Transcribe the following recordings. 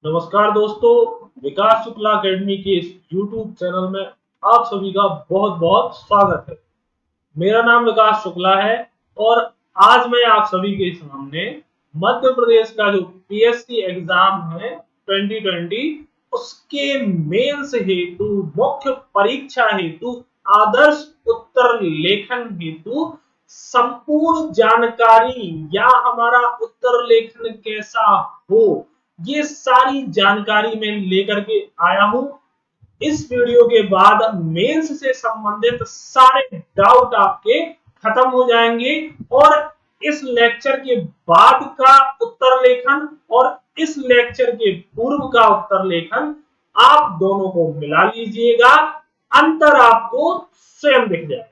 नमस्कार दोस्तों, विकास शुक्ला अकेडमी के इस YouTube चैनल में आप सभी का बहुत बहुत स्वागत है। मेरा नाम विकास शुक्ला है और आज मैं आप सभी के सामने मध्य प्रदेश का जो पीएससी एग्जाम है 2020 उसके मेंस हेतु मुख्य परीक्षा हेतु आदर्श उत्तर लेखन हेतु संपूर्ण जानकारी या हमारा उत्तर लेखन कैसा हो, ये सारी जानकारी मैं लेकर के आया हूं। इस वीडियो के बाद मेंस से संबंधित सारे डाउट आपके खत्म हो जाएंगे और इस लेक्चर के बाद का उत्तर लेखन और इस लेक्चर के पूर्व का उत्तर लेखन आप दोनों को मिला लीजिएगा, अंतर आपको स्वयं दिख जाएगा।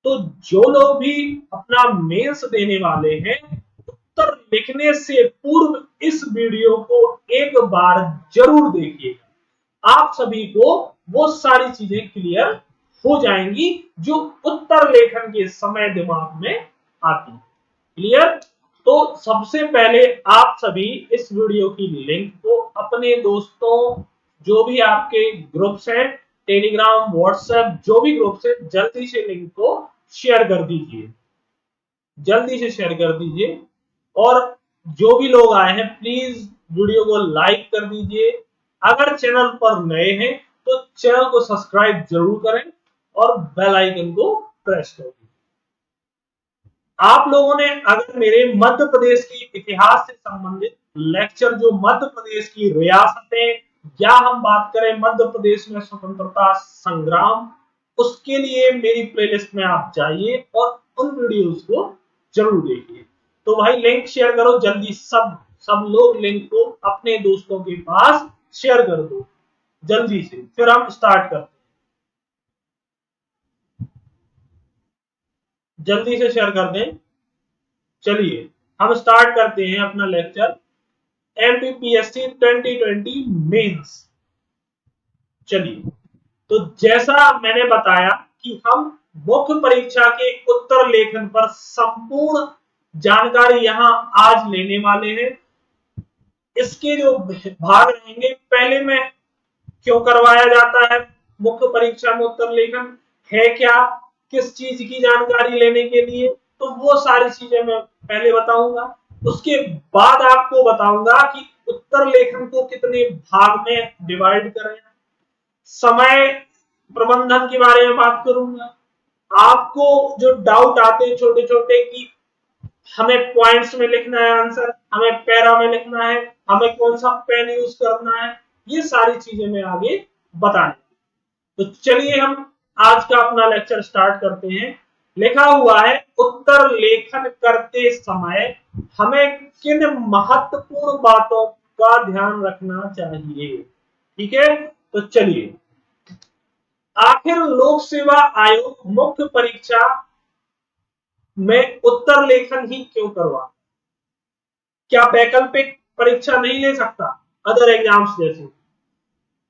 तो जो लोग भी अपना मेंस देने वाले हैं, उत्तर लिखने से पूर्व इस वीडियो को एक बार जरूर देखिएगा। आप सभी को वो सारी चीजें क्लियर हो जाएंगी जो उत्तर लेखन के समय दिमाग में आती है। क्लियर? तो सबसे पहले आप सभी इस वीडियो की लिंक को अपने दोस्तों, जो भी आपके ग्रुप्स हैं, टेलीग्राम, व्हाट्सएप, जो भी ग्रुप्स है, जल्दी से लिंक को शेयर कर दीजिए, जल्दी से शेयर कर दीजिए। और जो भी लोग आए हैं प्लीज वीडियो को लाइक कर दीजिए। अगर चैनल पर नए हैं तो चैनल को सब्सक्राइब जरूर करें और बेल आइकन को प्रेस कर दीजिए। आप लोगों ने अगर मेरे मध्य प्रदेश के इतिहास से संबंधित लेक्चर, जो मध्य प्रदेश की रियासतें या हम बात करें मध्य प्रदेश में स्वतंत्रता संग्राम, उसके लिए मेरी प्लेलिस्ट में आप जाइए और उन वीडियोस को जरूर देखिए। तो भाई लिंक शेयर करो जल्दी, सब लोग लिंक को अपने दोस्तों के पास शेयर कर दो जल्दी से। फिर हम स्टार्ट करते हैं, जल्दी से शेयर कर दें। चलिए हम स्टार्ट करते हैं अपना लेक्चर एमपीपीएससी 2020 मेंस। चलिए, तो जैसा मैंने बताया कि हम मुख्य परीक्षा के उत्तर लेखन पर संपूर्ण जानकारी यहां आज लेने वाले हैं। इसके जो भाग रहेंगे, पहले में क्यों करवाया जाता है मुख्य परीक्षा में उत्तर लेखन, है क्या, किस चीज की जानकारी लेने के लिए, तो वो सारी चीजें मैं पहले बताऊंगा। उसके बाद आपको बताऊंगा कि उत्तर लेखन को कितने भाग में डिवाइड करें, समय प्रबंधन के बारे में बात करूंगा। आपको जो डाउट आते हैं छोटे छोटे कि हमें पॉइंट्स में लिखना है आंसर, हमें पैरा में लिखना है, हमें कौन सा पेन यूज करना है, ये सारी चीजें मैं आगे बताने। तो चलिए हम आज का अपना लेक्चर स्टार्ट करते हैं। लिखा हुआ है उत्तर लेखन करते समय हमें किन महत्वपूर्ण बातों का ध्यान रखना चाहिए। ठीक है, तो चलिए, आखिर लोक सेवा आयोग मुख्य परीक्षा में उत्तर लेखन ही क्यों करवा, क्या वैकल्पिक परीक्षा नहीं ले सकता अदर एग्जाम्स जैसे?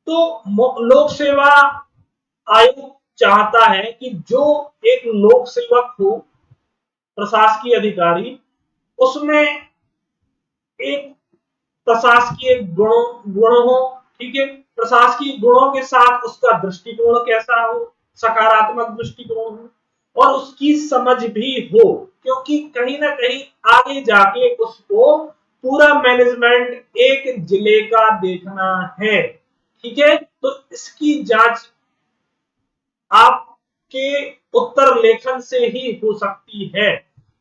तो लोक सेवा आयोग चाहता है कि जो एक लोक सेवक हो, प्रशासकीय अधिकारी, उसमें एक प्रशासकीय गुण हो। ठीक है, प्रशासकीय गुणों के साथ उसका दृष्टिकोण कैसा हो, सकारात्मक दृष्टिकोण हो और उसकी समझ भी हो, क्योंकि कहीं ना कहीं आगे जाके उसको पूरा मैनेजमेंट एक जिले का देखना है। ठीक है, तो इसकी जांच आपके उत्तर लेखन से ही हो सकती है,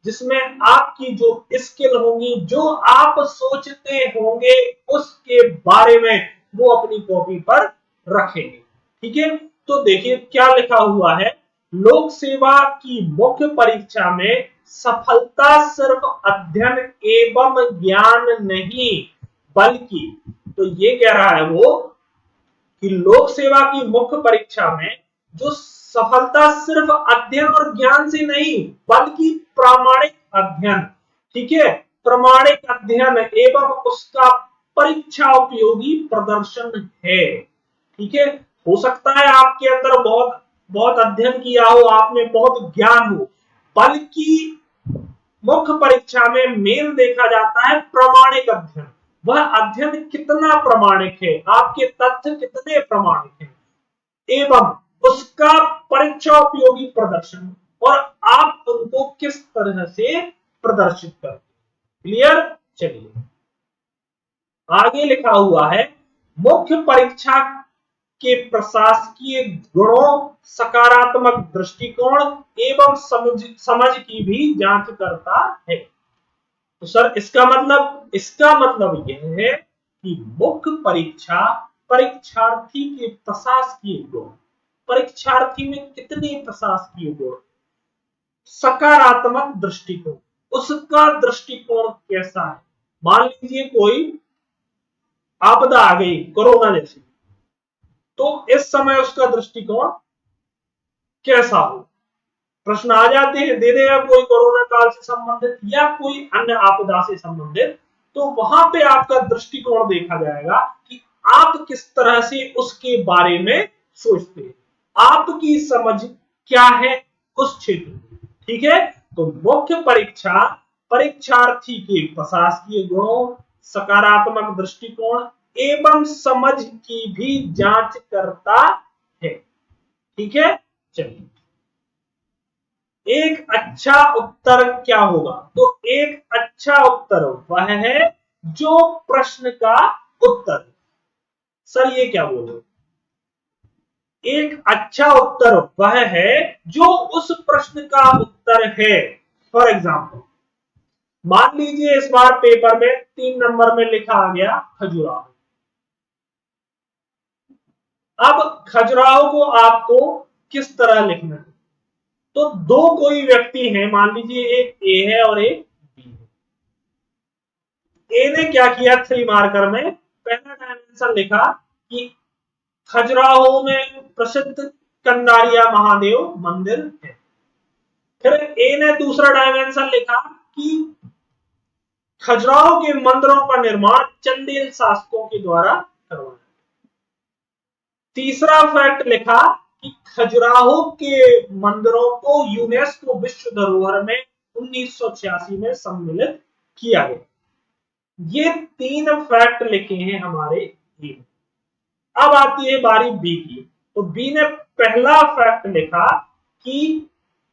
जिसमें आपकी जो स्किल होंगी, जो आप सोचते होंगे उसके बारे में वो अपनी कॉपी पर रखेंगे। ठीक है, तो देखिए क्या लिखा हुआ है, लोक सेवा की मुख्य परीक्षा में सफलता सिर्फ अध्ययन एवं ज्ञान नहीं, बल्कि, तो ये कह रहा है वो कि लोक सेवा की मुख्य परीक्षा में जो सफलता सिर्फ अध्ययन और ज्ञान से नहीं बल्कि प्रामाणिक अध्ययन, ठीक है, प्रामाणिक अध्ययन एवं उसका परीक्षा उपयोगी प्रदर्शन है। ठीक है, हो सकता है आपके अंदर बहुत बहुत अध्ययन किया हो, आप में बहुत ज्ञान हो, बल्कि मुख्य परीक्षा में मेन देखा जाता है प्रामाणिक अध्ययन, वह अध्ययन कितना प्रामाणिक है, आपके तथ्य कितने प्रामाणिक हैं, एवं उसका परीक्षा उपयोगी प्रदर्शन, और आप उनको किस तरह से प्रदर्शित करते हैं। क्लियर। चलिए आगे लिखा हुआ है, मुख्य परीक्षा के प्रशासकीय गुणों, सकारात्मक दृष्टिकोण एवं समझ की भी जांच करता है। तो सर इसका मतलब यह है कि मुख्य परीक्षा परीक्षार्थी के प्रशासकीय गुण, परीक्षार्थी में कितने प्रशासकीय गुण, सकारात्मक दृष्टिकोण, उसका दृष्टिकोण कैसा है। मान लीजिए कोई आपदा आ गई कोरोना जैसी, तो इस समय उसका दृष्टिकोण कैसा हो। प्रश्न आ जाते हैं, दे देगा कोई कोरोना काल से संबंधित या कोई अन्य आपदा से संबंधित, तो वहां पे आपका दृष्टिकोण देखा जाएगा कि आप किस तरह से उसके बारे में सोचते हैं, आपकी समझ क्या है उस क्षेत्र में। ठीक है, तो मुख्य परीक्षा परीक्षार्थी के प्रशासकीय गुणों, सकारात्मक दृष्टिकोण एवं समझ की भी जांच करता है। ठीक है, चलिए एक अच्छा उत्तर क्या होगा, तो एक अच्छा उत्तर वह है जो प्रश्न का उत्तर। सर ये क्या बोल रहे, एक अच्छा उत्तर वह है जो उस प्रश्न का उत्तर है। फॉर एग्जाम्पल मान लीजिए इस बार पेपर में 3 नंबर में लिखा आ गया खजुराहो। अब खजुराहो को आपको किस तरह लिखना है, तो दो कोई व्यक्ति हैं, मान लीजिए एक ए है और एक बी है। ए ने क्या किया, 3 मार्कर में पहला डायमेंशन लिखा कि खजुराहो में प्रसिद्ध कंडारिया महादेव मंदिर है। फिर ए ने दूसरा डायमेंशन लिखा कि खजुराहो के मंदिरों का निर्माण चंदेल शासकों के द्वारा करवाया। तीसरा फैक्ट लिखा कि खजुराहो के मंदिरों को यूनेस्को विश्व धरोहर में 1986 में सम्मिलित किया गया। ये 3 फैक्ट लिखे हैं हमारे ए। अब आती है बारी बी की, तो बी ने पहला फैक्ट लिखा कि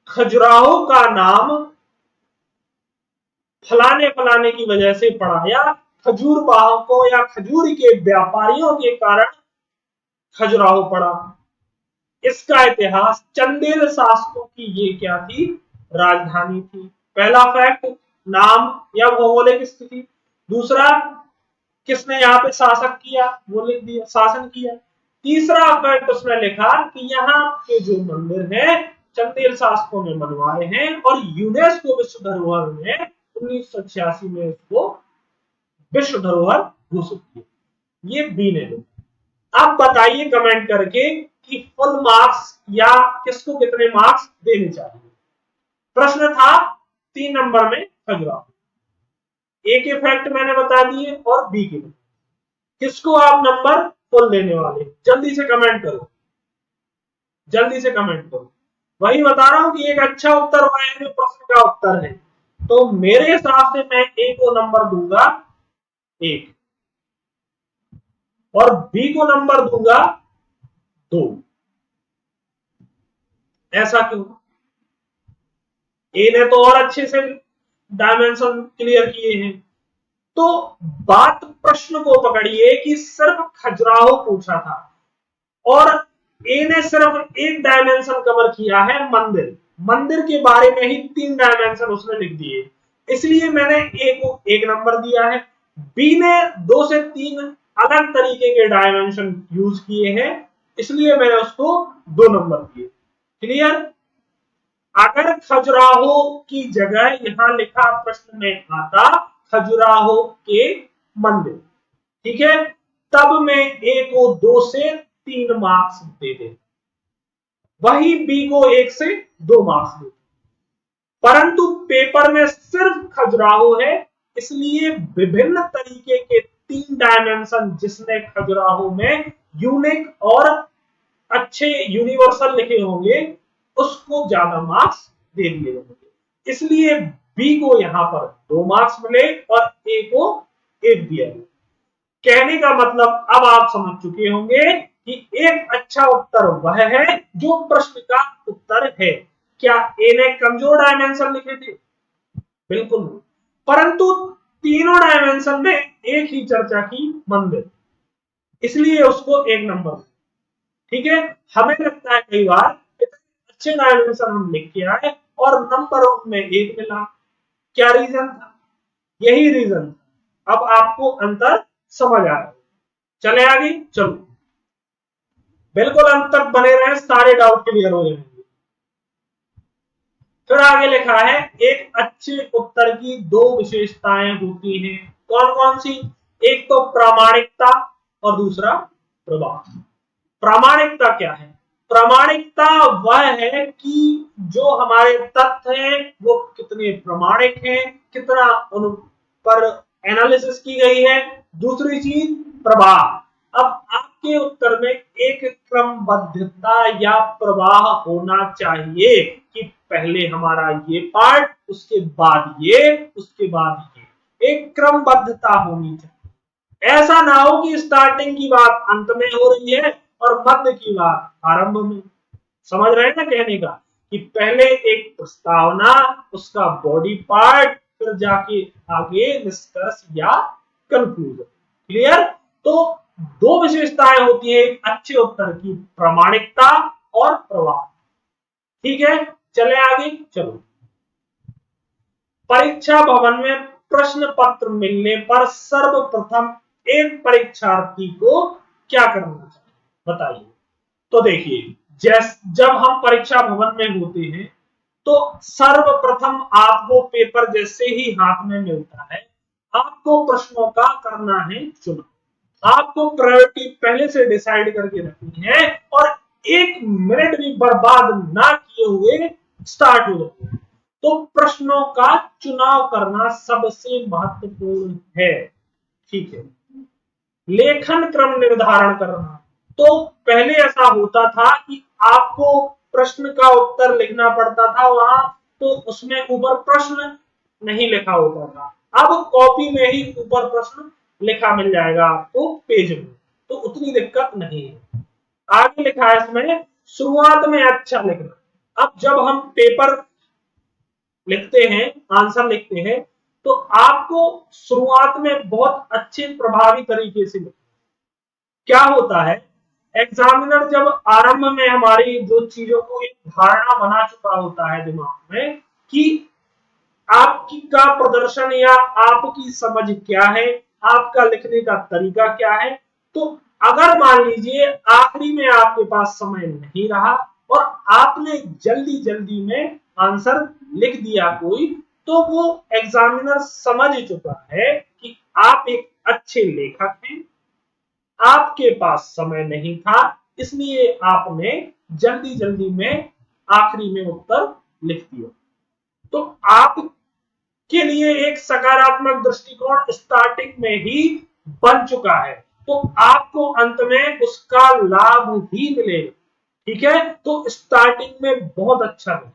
खजुराहो का नाम फलाने फलाने की वजह से पड़ा, या खजूर वाहकों या खजूर के व्यापारियों के कारण खजुराहो पड़ा। इसका इतिहास, चंदेल शासकों की ये क्या थी, राजधानी थी। पहला फैक्ट नाम या भौगोलिक स्थिति। दूसरा किसने यहाँ पे शासक किया, वो लिख दिया, शासन किया। तीसरा फैक्ट उसने लिखा कि यहाँ के जो मंदिर हैं चंदेल शासकों ने बनवाए हैं और यूनेस्को विश्व धरोहर में 1986 में इसको विश्व धरोहर घोषित किया। ये बी ने लिखा। अब बताइए कमेंट करके कि फुल मार्क्स या किसको कितने मार्क्स देने चाहिए। प्रश्न था 3 नंबर में खजुराहो, ए के फैक्ट मैंने बता दिए और बी के, किसको आप नंबर फुल देने वाले, जल्दी से कमेंट करो, जल्दी से कमेंट करो। वही बता रहा हूं कि एक अच्छा उत्तर वह है जो प्रश्न का उत्तर है, तो मेरे हिसाब से मैं ए को नंबर दूंगा 1 और बी को नंबर दूंगा 2। ऐसा क्यों, ए ने तो और अच्छे से डायमेंशन क्लियर किए हैं। तो बात प्रश्न को पकड़िए कि सिर्फ खजुराहो पूछा था और ए ने सिर्फ एक डायमेंशन कवर किया है, मंदिर, मंदिर के बारे में ही 3 डायमेंशन उसने लिख दिए, इसलिए मैंने ए को 1 नंबर दिया है। बी ने 2 से 3 अलग तरीके के डायमेंशन यूज किए हैं, इसलिए मैंने उसको 2 नंबर दिए। क्लियर। अगर खजुराहो की जगह यहां लिखा प्रश्न में आता खजुराहो के मंदिर, ठीक है, तब मैं ए को 2 से 3 मार्क्स दे दे, वही बी को 1 से 2 मार्क्स दे, परंतु पेपर में सिर्फ खजुराहो है, इसलिए विभिन्न तरीके के 3 डायमेंशन जिसने खजुराहो में यूनिक और अच्छे यूनिवर्सल लिखे होंगे उसको ज्यादा मार्क्स दे दिए जाएंगे, इसलिए बी को यहां पर 2 मार्क्स मिले और ए को 1 दिया गया। कहने का मतलब अब आप समझ चुके होंगे कि एक अच्छा उत्तर वह है जो प्रश्न का उत्तर है। क्या ए ने कमजोर डायमेंशन लिखे थे? बिल्कुल नहीं। परंतु तीनों डायमेंशन में एक ही चर्चा की मंदिर, इसलिए उसको एक नंबर। ठीक है, हमें लगता है कई बार अच्छे डायमेंशन हम लिख के आए और नंबर में एक मिला। क्या रीजन था? यही रीजन था। अब आपको अंतर समझ आ रहा है। चले आगे, चलो बिल्कुल अंत तक बने रहे, सारे डाउट क्लियर हो जाएंगे। फिर आगे लिखा है एक अच्छे उत्तर की दो विशेषताएं होती हैं। कौन कौन सी? एक तो प्रामाणिकता और दूसरा प्रभाव। प्रामाणिकता क्या है? प्रामाणिकता वह है कि जो हमारे तथ्य हैं वो कितने प्रामाणिक हैं, कितना उन पर एनालिसिस की गई है। दूसरी चीज प्रवाह। अब आपके उत्तर में एक क्रमबद्धता या प्रवाह होना चाहिए कि पहले हमारा ये पार्ट, उसके बाद ये, उसके बाद ये, एक क्रमबद्धता होनी चाहिए। ऐसा ना हो कि स्टार्टिंग की बात अंत में हो रही है और मध्य की बात आरंभ में। समझ रहे हैं ना कहने का कि पहले एक प्रस्तावना, उसका बॉडी पार्ट, फिर जाके आगे निष्कर्ष या कंक्लूजन। क्लियर? तो दो विशेषताएं होती है एक अच्छे उत्तर की, प्रामाणिकता और प्रवाह। ठीक है, चले आगे, चलो। परीक्षा भवन में प्रश्न पत्र मिलने पर सर्वप्रथम एक परीक्षार्थी को क्या करना चाहिए, बताइए। तो देखिए, जब हम परीक्षा भवन में होते हैं तो सर्वप्रथम आपको पेपर जैसे ही हाथ में मिलता है, आपको प्रश्नों का करना है चुनाव। आपको प्रायोरिटी पहले से डिसाइड करके रखनी है और एक मिनट भी बर्बाद ना किए हुए स्टार्ट हो जाए। तो प्रश्नों का चुनाव करना सबसे महत्वपूर्ण है। ठीक है, लेखन क्रम निर्धारण करना। तो पहले ऐसा होता था कि आपको प्रश्न का उत्तर लिखना पड़ता था वहां, तो उसमें ऊपर प्रश्न नहीं लिखा होता था। अब कॉपी में ही ऊपर प्रश्न लिखा मिल जाएगा आपको पेज में, तो उतनी दिक्कत नहीं है। आगे लिखा है इसमें शुरुआत में अच्छा लिखना। अब जब हम पेपर लिखते हैं, आंसर लिखते हैं, तो आपको शुरुआत में बहुत अच्छे प्रभावी तरीके से लिखना। क्या होता है, एग्जामिनर जब आरंभ में हमारी जो चीजों को एक धारणा बना चुका होता है दिमाग में कि आपकी का प्रदर्शन या आपकी समझ क्या है, आपका लिखने का तरीका क्या है, तो अगर मान लीजिए आखिरी में आपके पास समय नहीं रहा और आपने जल्दी जल्दी में आंसर लिख दिया कोई, तो वो एग्जामिनर समझ चुका है कि आप एक अच्छे लेखक हैं, आपके पास समय नहीं था, इसलिए आपने जल्दी जल्दी में आखिरी में उत्तर लिख दिया। तो आप के लिए एक सकारात्मक दृष्टिकोण स्टार्टिंग में ही बन चुका है, तो आपको अंत में उसका लाभ ही मिलेगा। ठीक है, तो स्टार्टिंग में बहुत अच्छा है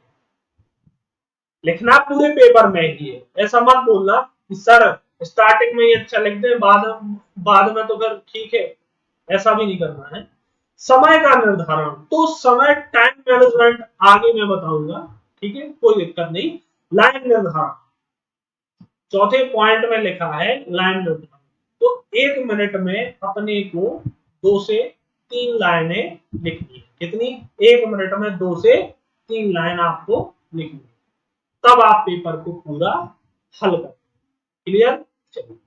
लिखना, पूरे पेपर में ही है। ऐसा मत बोलना कि सर स्टार्टिंग में ही अच्छा लिख दे, बाद में तो फिर ठीक है, ऐसा भी नहीं करना है। समय का निर्धारण, तो समय टाइम मैनेजमेंट आगे मैं बताऊंगा, ठीक है, कोई दिक्कत नहीं। लाइन निर्धारण, चौथे पॉइंट में लिखा है लाइन निर्धारण। तो एक मिनट में अपने को 2 से 3 लाइनें लिखनी है। कितनी? एक मिनट में 2 से 3 लाइन आपको लिखनी है, तब आप पेपर को पूरा हल कर। क्लियर? चलिए,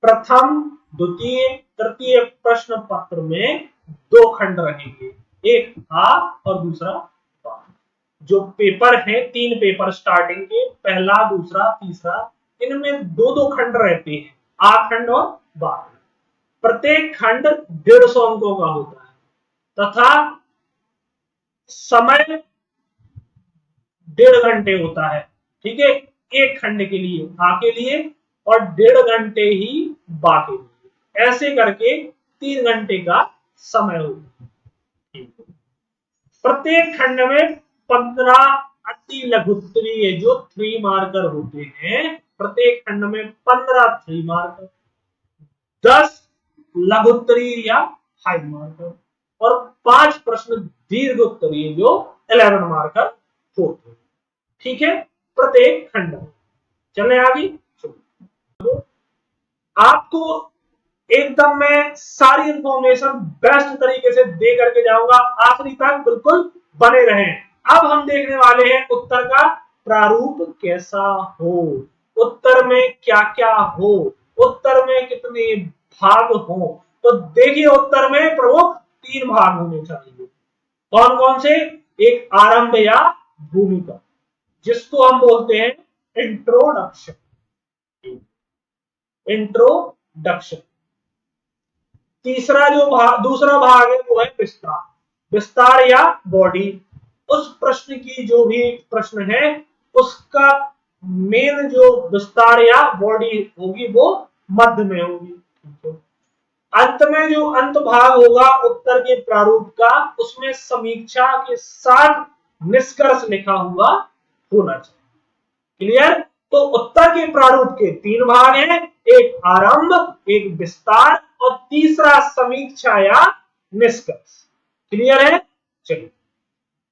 प्रथम, द्वितीय, तृतीय प्रश्न पत्र में 2 खंड रहेंगे, एक आ और दूसरा बा। जो पेपर है 3 पेपर स्टार्टिंग के, पहला, दूसरा, तीसरा, इनमें 2-2 खंड रहते हैं, आ खंड और बा खंड। प्रत्येक खंड 150 अंकों का होता है तथा समय 1.5 घंटे होता है। ठीक है, एक खंड के लिए, आ के लिए, और 1.5 घंटे ही बा के लिए। ऐसे करके 3 घंटे का समय होता है। प्रत्येक खंड में 15 अति लघुत्तरीय जो 3 मार्कर होते हैं, प्रत्येक खंड में 15 3 मार्कर। 10 लघुत्तरीय या 5 मार्कर और 5 प्रश्न दीर्घ उत्तरीय जो 11 मार्कर होते हैं। ठीक है, प्रत्येक खंड में। चले आगे। आपको एकदम मैं सारी इंफॉर्मेशन बेस्ट तरीके से दे करके जाऊंगा, आखिरी तक बिल्कुल बने रहें। अब हम देखने वाले हैं उत्तर का प्रारूप कैसा हो, उत्तर में क्या क्या हो, उत्तर में कितने भाग हो। तो देखिए, उत्तर में प्रमुख 3 भाग होने चाहिए। कौन कौन से? एक आरंभ या भूमिका, जिसको हम बोलते हैं इंट्रोडक्शन। इंट्रोडक्शन। तीसरा जो दूसरा भाग है वो है विस्तार। विस्तार या बॉडी, उस प्रश्न की जो भी प्रश्न है उसका मेन जो विस्तार या बॉडी होगी वो मध्य में होगी। अंत में जो अंत भाग होगा उत्तर के प्रारूप का, उसमें समीक्षा के साथ निष्कर्ष लिखा हुआ होना चाहिए। क्लियर? तो उत्तर के प्रारूप के 3 भाग हैं, एक आरंभ, एक विस्तार और तीसरा समीक्षा या निष्कर्ष। क्लियर है? चलिए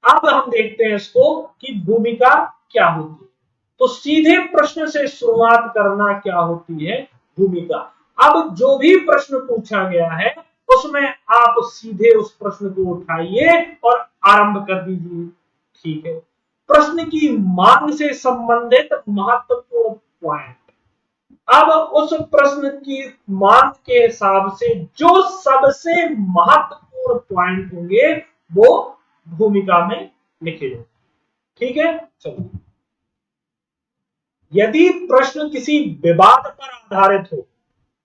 अब हम देखते हैं इसको कि भूमिका क्या होती है। तो सीधे प्रश्न से शुरुआत करना, क्या होती है भूमिका। अब जो भी प्रश्न पूछा गया है उसमें आप सीधे उस प्रश्न को उठाइए और आरंभ कर दीजिए। ठीक है, प्रश्न की मांग से संबंधित महत्वपूर्ण पॉइंट। अब उस प्रश्न की मांग के हिसाब से जो सबसे महत्वपूर्ण पॉइंट होंगे वो भूमिका में लिखे जाएंगे। ठीक है, चलिए। यदि प्रश्न किसी विवाद पर आधारित हो,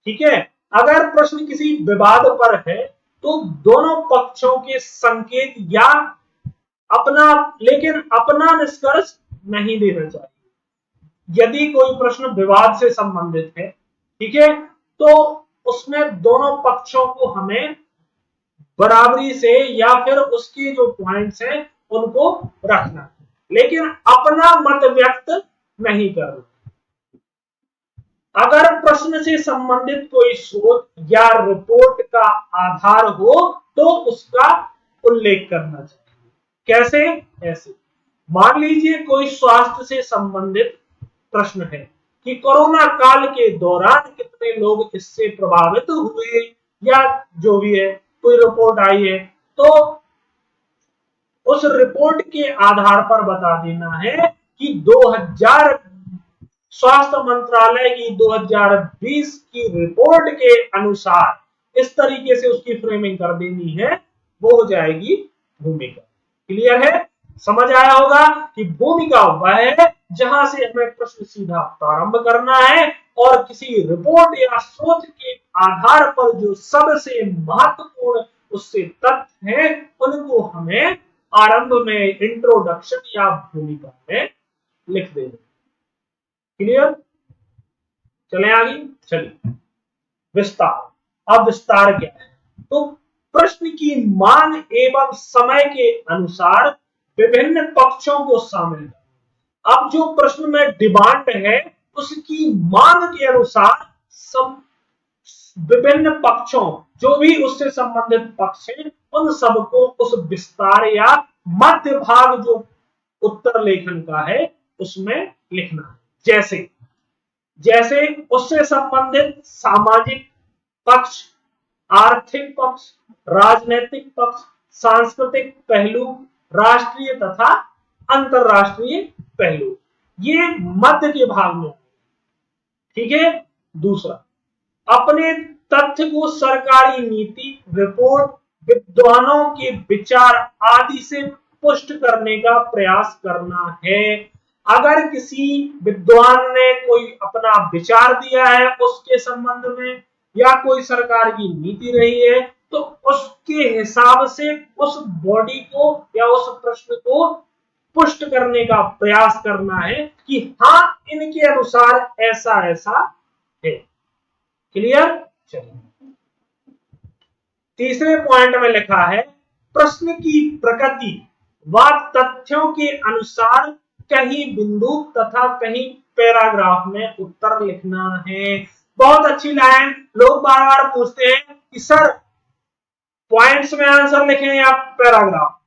ठीक है, अगर प्रश्न किसी विवाद पर है तो दोनों पक्षों के संकेत या अपना निष्कर्ष नहीं देना चाहिए। यदि कोई प्रश्न विवाद से संबंधित है, ठीक है, तो उसमें दोनों पक्षों को हमें बराबरी से या फिर उसके जो पॉइंट्स हैं उनको रखना, लेकिन अपना मत व्यक्त नहीं करना। अगर प्रश्न से संबंधित कोई शोध या रिपोर्ट का आधार हो तो उसका उल्लेख करना चाहिए। कैसे? ऐसे मान लीजिए कोई स्वास्थ्य से संबंधित प्रश्न है कि कोरोना काल के दौरान कितने लोग इससे प्रभावित हुए या जो भी है, कोई रिपोर्ट आई है तो उस रिपोर्ट के आधार पर बता देना है कि 2000 स्वास्थ्य मंत्रालय की 2020 की रिपोर्ट के अनुसार इस तरीके से उसकी फ्रेमिंग कर देनी है, वो हो जाएगी भूमिका। क्लियर है? समझ आया होगा कि भूमिका वह है जहां से हमें प्रश्न सीधा प्रारंभ करना है और किसी रिपोर्ट या शोध के आधार पर जो सबसे महत्वपूर्ण उससे तथ्य हैं उनको हमें आरंभ में इंट्रोडक्शन या भूमिका में लिख देना। क्लियर? चले आगे। चलिए विस्तार। अब विस्तार क्या है? तो प्रश्न की मांग एवं समय के अनुसार विभिन्न पक्षों को शामिल कर। अब जो प्रश्न में डिमांड है उसकी मांग के अनुसार सब विभिन्न पक्षों, जो भी उससे संबंधित पक्ष हैं, उन सबको उस विस्तार या मध्य भाग जो उत्तर लेखन का है उसमें लिखना है। जैसे जैसे उससे संबंधित सामाजिक पक्ष, आर्थिक पक्ष, राजनीतिक पक्ष, सांस्कृतिक पहलू, राष्ट्रीय तथा अंतरराष्ट्रीय पहलू, ये मध्य के भाग में। ठीक है। दूसरा, अपने तथ्य को सरकारी नीति, रिपोर्ट, विद्वानों के विचार आदि से पुष्ट करने का प्रयास करना है। अगर किसी विद्वान ने कोई अपना विचार दिया है उसके संबंध में या कोई सरकार की नीति रही है तो उसके हिसाब से उस बॉडी को या उस प्रश्न को पुष्ट करने का प्रयास करना है कि हाँ, इनके अनुसार ऐसा ऐसा है। क्लियर? चलिए तीसरे पॉइंट में लिखा है प्रश्न की प्रकृति व तथ्यों के अनुसार कहीं बिंदु तथा कहीं पैराग्राफ में उत्तर लिखना है। बहुत अच्छी लाइन। लोग बार बार पूछते हैं कि सर पॉइंट्स में आंसर लिखें या पैराग्राफ।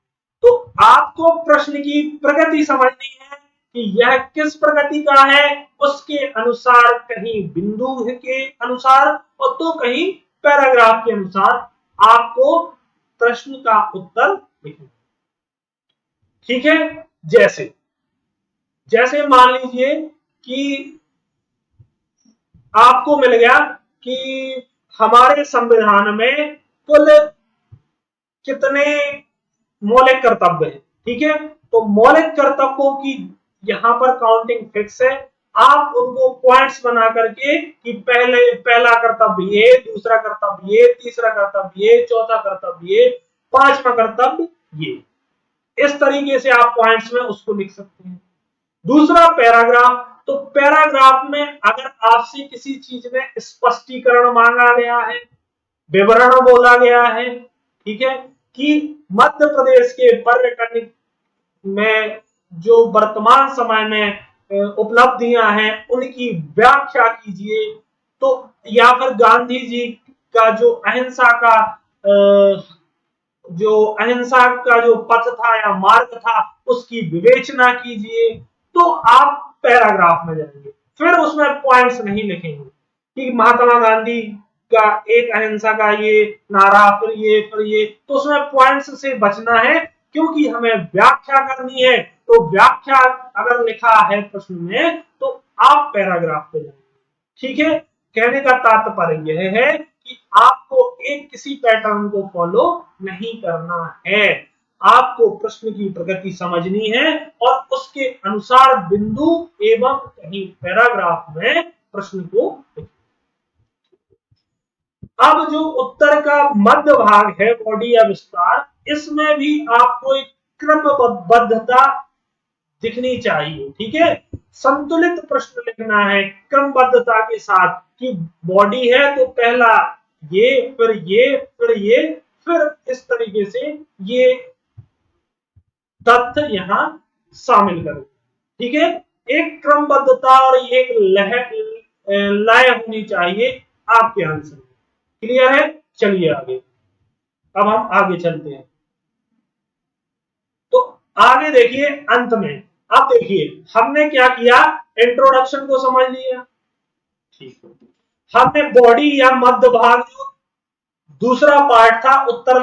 तो आपको प्रश्न की प्रगति समझनी है कि यह किस प्रगति का है, उसके अनुसार कहीं बिंदु के अनुसार और तो कहीं पैराग्राफ के अनुसार आपको प्रश्न का उत्तर लिखना। ठीक है, जैसे जैसे मान लीजिए कि आपको मिल गया कि हमारे संविधान में कुल कितने मौलिक कर्तव्य है। ठीक है, तो मौलिक कर्तव्यों की यहां पर काउंटिंग फिक्स है। आप उनको पॉइंट्स बना करके कि पहला कर्तव्य ये, दूसरा कर्तव्य ये, तीसरा कर्तव्य ये, चौथा कर्तव्य ये, पांचवा कर्तव्य ये, इस तरीके से आप पॉइंट्स में उसको लिख सकते हैं। दूसरा पैराग्राफ, तो पैराग्राफ में अगर आपसे किसी चीज में स्पष्टीकरण मांगा गया है, विवरण बोला गया है, ठीक है, कि मध्य प्रदेश के पर्यटन में जो वर्तमान समय में उपलब्धियां हैं उनकी व्याख्या कीजिए। तो या फिर गांधी जी का जो अहिंसा का जो पथ था या मार्ग था उसकी विवेचना कीजिए। तो आप पैराग्राफ में जाएंगे, फिर उसमें पॉइंट्स नहीं लिखेंगे कि महात्मा गांधी का एक अहिंसा का ये नारा, फिर ये, तो उसमें पॉइंट्स से बचना है क्योंकि हमें व्याख्या करनी है। तो व्याख्या अगर लिखा है प्रश्न में तो आप पैराग्राफ पे जाएंगे। ठीक है, कहने का तात्पर्य यह है कि आपको एक किसी पैटर्न को फॉलो नहीं करना है, आपको प्रश्न की प्रगति समझनी है और उसके अनुसार बिंदु एवं कहीं पैराग्राफ में प्रश्न को। अब जो उत्तर का मध्य भाग है, बॉडी या विस्तार, इसमें भी आपको एक क्रमबद्धता दिखनी चाहिए। ठीक है, संतुलित प्रश्न लिखना है क्रमबद्धता के साथ कि बॉडी है तो पहला ये, फिर ये, फिर ये, फिर इस तरीके से ये तथ्य यहां शामिल करो। ठीक है, एक क्रमबद्धता और एक लय होनी चाहिए आपके आंसर में। क्लियर है? चलिए आगे, अब हम आगे चलते हैं। तो आगे देखिए अंत में, अब देखिए हमने क्या किया, इंट्रोडक्शन को समझ लिया। ठीक है, हमने बॉडी या मध्य भाग जो दूसरा पार्ट था उत्तर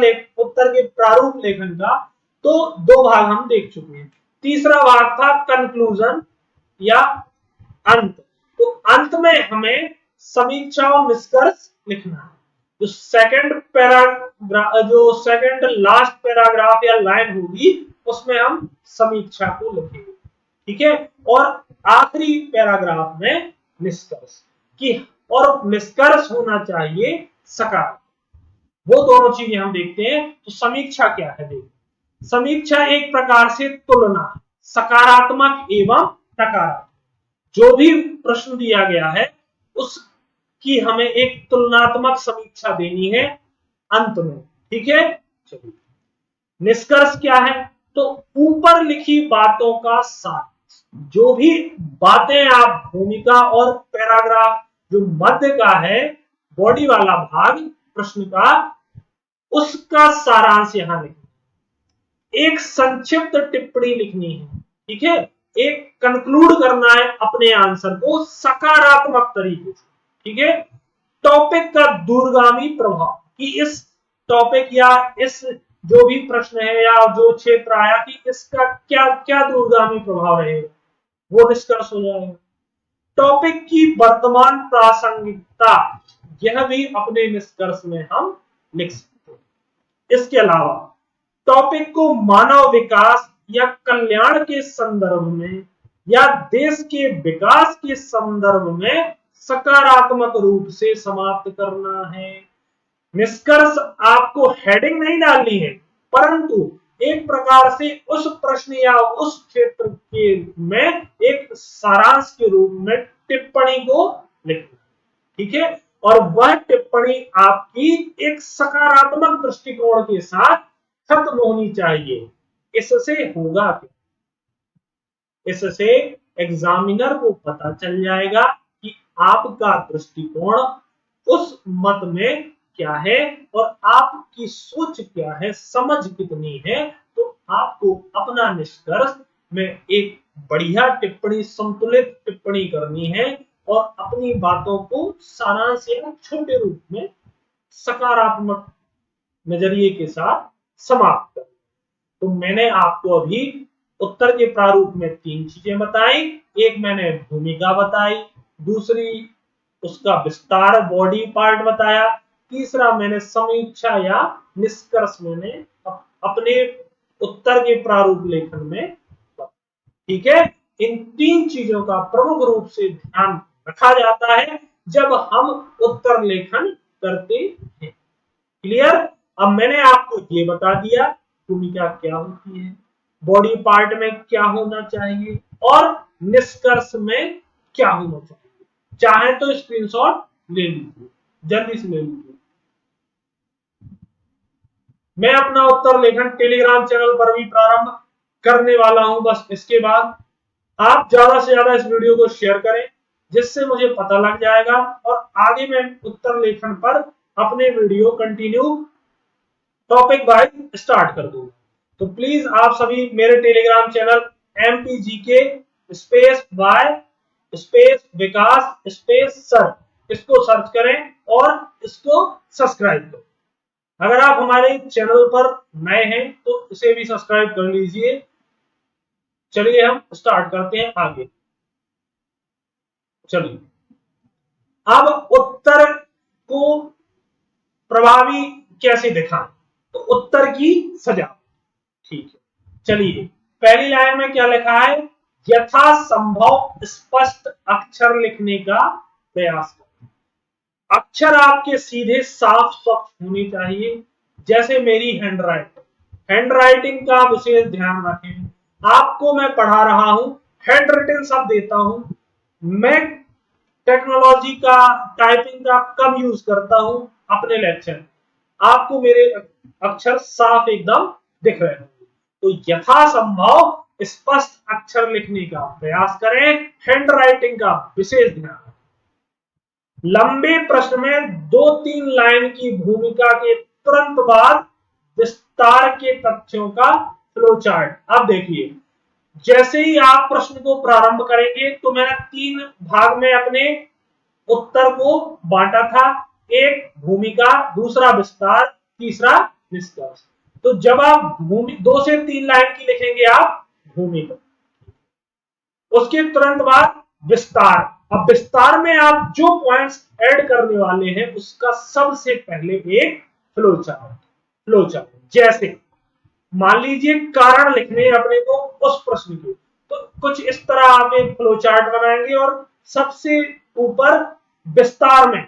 के प्रारूप लेखन का, तो दो भाग हम देख चुके हैं। तीसरा भाग था कंक्लूजन या अंत। तो अंत में हमें समीक्षा और निष्कर्ष लिखना है। जो सेकंड लास्ट पैराग्राफ या लाइन होगी उसमें हम समीक्षा को लिखेंगे। ठीक है, और आखिरी पैराग्राफ में निष्कर्ष की, और निष्कर्ष होना चाहिए सकारात्मक। वो दोनों चीजें हम देखते हैं। तो समीक्षा क्या है, देखिए समीक्षा एक प्रकार से तुलना, सकारात्मक एवं नकारात्मक, जो भी प्रश्न दिया गया है उसकी हमें एक तुलनात्मक समीक्षा देनी है अंत में। ठीक है, चलिए निष्कर्ष क्या है, तो ऊपर लिखी बातों का सार, जो भी बातें आप भूमिका और पैराग्राफ जो मध्य का है, बॉडी वाला भाग प्रश्न का, उसका सारांश यहां लिखना, एक संक्षिप्त टिप्पणी लिखनी है। ठीक है, एक कंक्लूड करना है अपने आंसर को सकारात्मक तरीके से। ठीक है, टॉपिक का दूरगामी प्रभाव, कि इस टॉपिक या इस जो भी प्रश्न है या जो क्षेत्र आया कि इसका क्या क्या दूरगामी प्रभाव रहेगा, वो डिस्कस हो जाएगा। टॉपिक की वर्तमान प्रासंगिकता, यह भी अपने निष्कर्ष में हम लिख सकते हैं। इसके अलावा टॉपिक को मानव विकास या कल्याण के संदर्भ में या देश के विकास के संदर्भ में सकारात्मक रूप से समाप्त करना है। निष्कर्ष आपको हेडिंग नहीं डालनी है, परंतु एक प्रकार से उस प्रश्न या उस क्षेत्र के में एक सारांश के रूप में टिप्पणी को लिखना। ठीक है, और वह टिप्पणी आपकी एक सकारात्मक दृष्टिकोण के साथ खत्म होनी चाहिए। इससे होगा क्या, इससे एग्जामिनर को पता चल जाएगा कि आपका दृष्टिकोण उस मत में क्या है और आपकी सोच क्या है, समझ कितनी है, तो आपको अपना निष्कर्ष में एक बढ़िया टिप्पणी, संतुलित टिप्पणी करनी है और अपनी बातों को सारांश या छोटे रूप में सकारात्मक नजरिए के साथ समाप्त कर। तो मैंने आपको अभी उत्तर के प्रारूप में 3 चीजें बताई। एक मैंने भूमिका बताई, दूसरी उसका विस्तार बॉडी पार्ट बताया, तीसरा मैंने समीक्षा या निष्कर्ष मैंने अपने उत्तर के प्रारूप लेखन में। ठीक है, इन 3 चीजों का प्रमुख रूप से ध्यान रखा जाता है जब हम उत्तर लेखन करते हैं। क्लियर? अब मैंने आपको ये बता दिया भूमिका क्या होती है, बॉडी पार्ट में क्या होना चाहिए और निष्कर्ष में क्या होना चाहिए। चाहे तो स्क्रीनशॉट ले लीजिए, जल्दी से ले लीजिए। मैं अपना उत्तर लेखन टेलीग्राम चैनल पर भी प्रारंभ करने वाला हूं। बस इसके बाद आप ज्यादा से ज्यादा इस वीडियो को शेयर करें, जिससे मुझे पता लग जाएगा और आगे मैं उत्तर लेखन पर अपने video continue topic wise start कर दूंगा। तो प्लीज आप सभी मेरे telegram channel MPGK space Y space Vikas space sir, इसको सर्च करें और इसको सब्सक्राइब करें। अगर आप हमारे चैनल पर नए हैं तो इसे भी सब्सक्राइब कर लीजिए। चलिए हम स्टार्ट करते हैं आगे। चलिए अब उत्तर को प्रभावी कैसे दिखाएं, तो उत्तर की सजावट। ठीक है, चलिए पहली लाइन में क्या लिखा है, यथासंभव स्पष्ट अक्षर लिखने का प्रयास करें। अक्षर आपके सीधे साफ स्वच्छ होने चाहिए, जैसे मेरी हैंडराइटिंग का विशेष ध्यान रखें। आपको मैं पढ़ा रहा हूं, हैंड रिटन शब्द देता हूं। मैं टेक्नोलॉजी का, टाइपिंग का कब यूज करता हूं, अपने लेक्चर। आपको मेरे अक्षर साफ एकदम दिख रहे हैं, तो यथासंभव स्पष्ट अक्षर लिखने का प्रयास करें, हैंड राइटिंग का विशेष ध्यान। लंबे प्रश्न में 2-3 लाइन की भूमिका के तुरंत बाद विस्तार के तथ्यों का फ्लो चार्ट। अब देखिए, जैसे ही आप प्रश्न को प्रारंभ करेंगे तो मैंने 3 भाग में अपने उत्तर को बांटा था, एक भूमिका, दूसरा विस्तार, तीसरा निष्कर्ष। तो जब आप 2 से 3 लाइन की लिखेंगे आप भूमिका, उसके तुरंत बाद विस्तार। अब विस्तार में आप जो पॉइंट्स ऐड करने वाले हैं उसका सबसे पहले एक फ्लो चार्ट। जैसे मान लीजिए कारण लिखने अपने को उस प्रश्न के, तो कुछ इस तरह आप एक फ्लो चार्ट बनाएंगे और सबसे ऊपर विस्तार में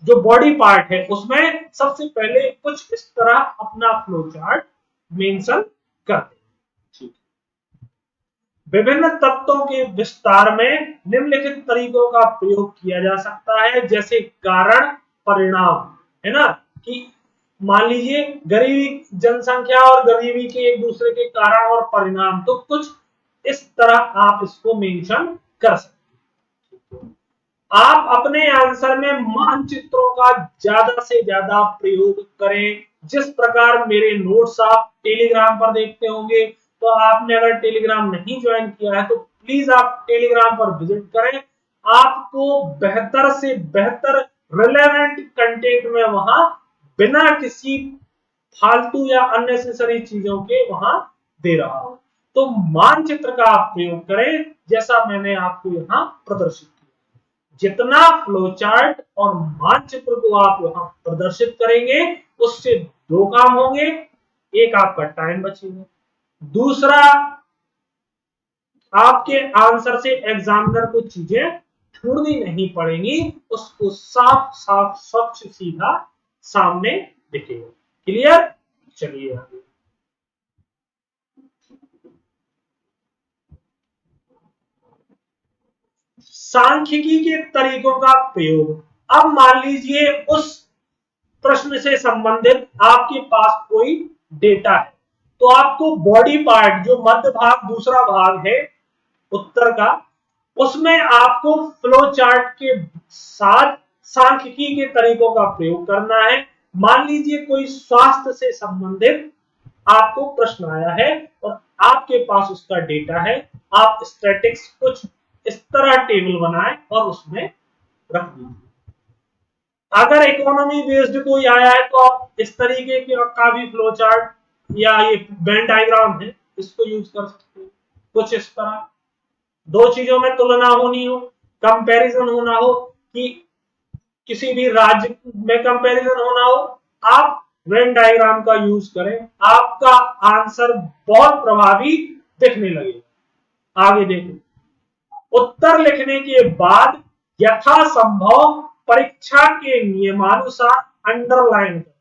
जो बॉडी पार्ट है उसमें सबसे पहले कुछ इस तरह अपना फ्लो चार्ट मेंशन करते हैं। विभिन्न तत्वों के विस्तार में निम्नलिखित तरीकों का प्रयोग किया जा सकता है, जैसे कारण परिणाम, है ना, कि मान लीजिए गरीबी, जनसंख्या और गरीबी के एक दूसरे के कारण और परिणाम, तो कुछ इस तरह आप इसको मेंशन कर सकते हैं। आप अपने आंसर में मानचित्रों का ज्यादा से ज्यादा प्रयोग करें। जिस प्रकार मेरे नोट्स आप टेलीग्राम पर देखते होंगे, तो आपने अगर टेलीग्राम नहीं ज्वाइन किया है तो प्लीज आप टेलीग्राम पर विजिट करें। आपको बेहतर से बेहतर रिलेवेंट कंटेंट में वहां बिना किसी फालतू या अननेसेसरी चीजों के वहां दे रहा हूं। तो मानचित्र का आप प्रयोग करें, जैसा मैंने आपको यहां प्रदर्शित किया। जितना फ्लोचार्ट और मानचित्र को आप यहां प्रदर्शित करेंगे, उससे 2 काम होंगे। एक, आपका टाइम बचेगा, दूसरा आपके आंसर से एग्जामिनर को चीजें ढूंढनी नहीं पड़ेंगी, उसको साफ साफ स्वच्छ सीधा सामने दिखेगा। क्लियर? चलिए आगे। सांख्यिकी के तरीकों का प्रयोग। अब मान लीजिए उस प्रश्न से संबंधित आपके पास कोई डेटा है, तो आपको बॉडी पार्ट, जो मध्य भाग, दूसरा भाग है उत्तर का, उसमें आपको फ्लो चार्ट के साथ सांख्यिकी के तरीकों का प्रयोग करना है। मान लीजिए कोई स्वास्थ्य से संबंधित आपको प्रश्न आया है और आपके पास उसका डेटा है, आप स्टैटिक्स कुछ इस तरह टेबल बनाएं और उसमें रख दीजिए। अगर इकोनॉमी बेस्ड कोई आया है तो आप इस तरीके का भी फ्लो चार्ट या ये वेन डायग्राम है इसको यूज कर सकते हैं। कुछ इस तरह दो चीजों में तुलना होनी हो, कंपैरिजन होना हो, कि किसी भी राज्य में कंपैरिजन होना हो, आप वेन डायग्राम का यूज करें, आपका आंसर बहुत प्रभावी दिखने लगेगा। आगे देखो, उत्तर लिखने के बाद यथासंभव परीक्षा के नियमानुसार अंडरलाइन करें।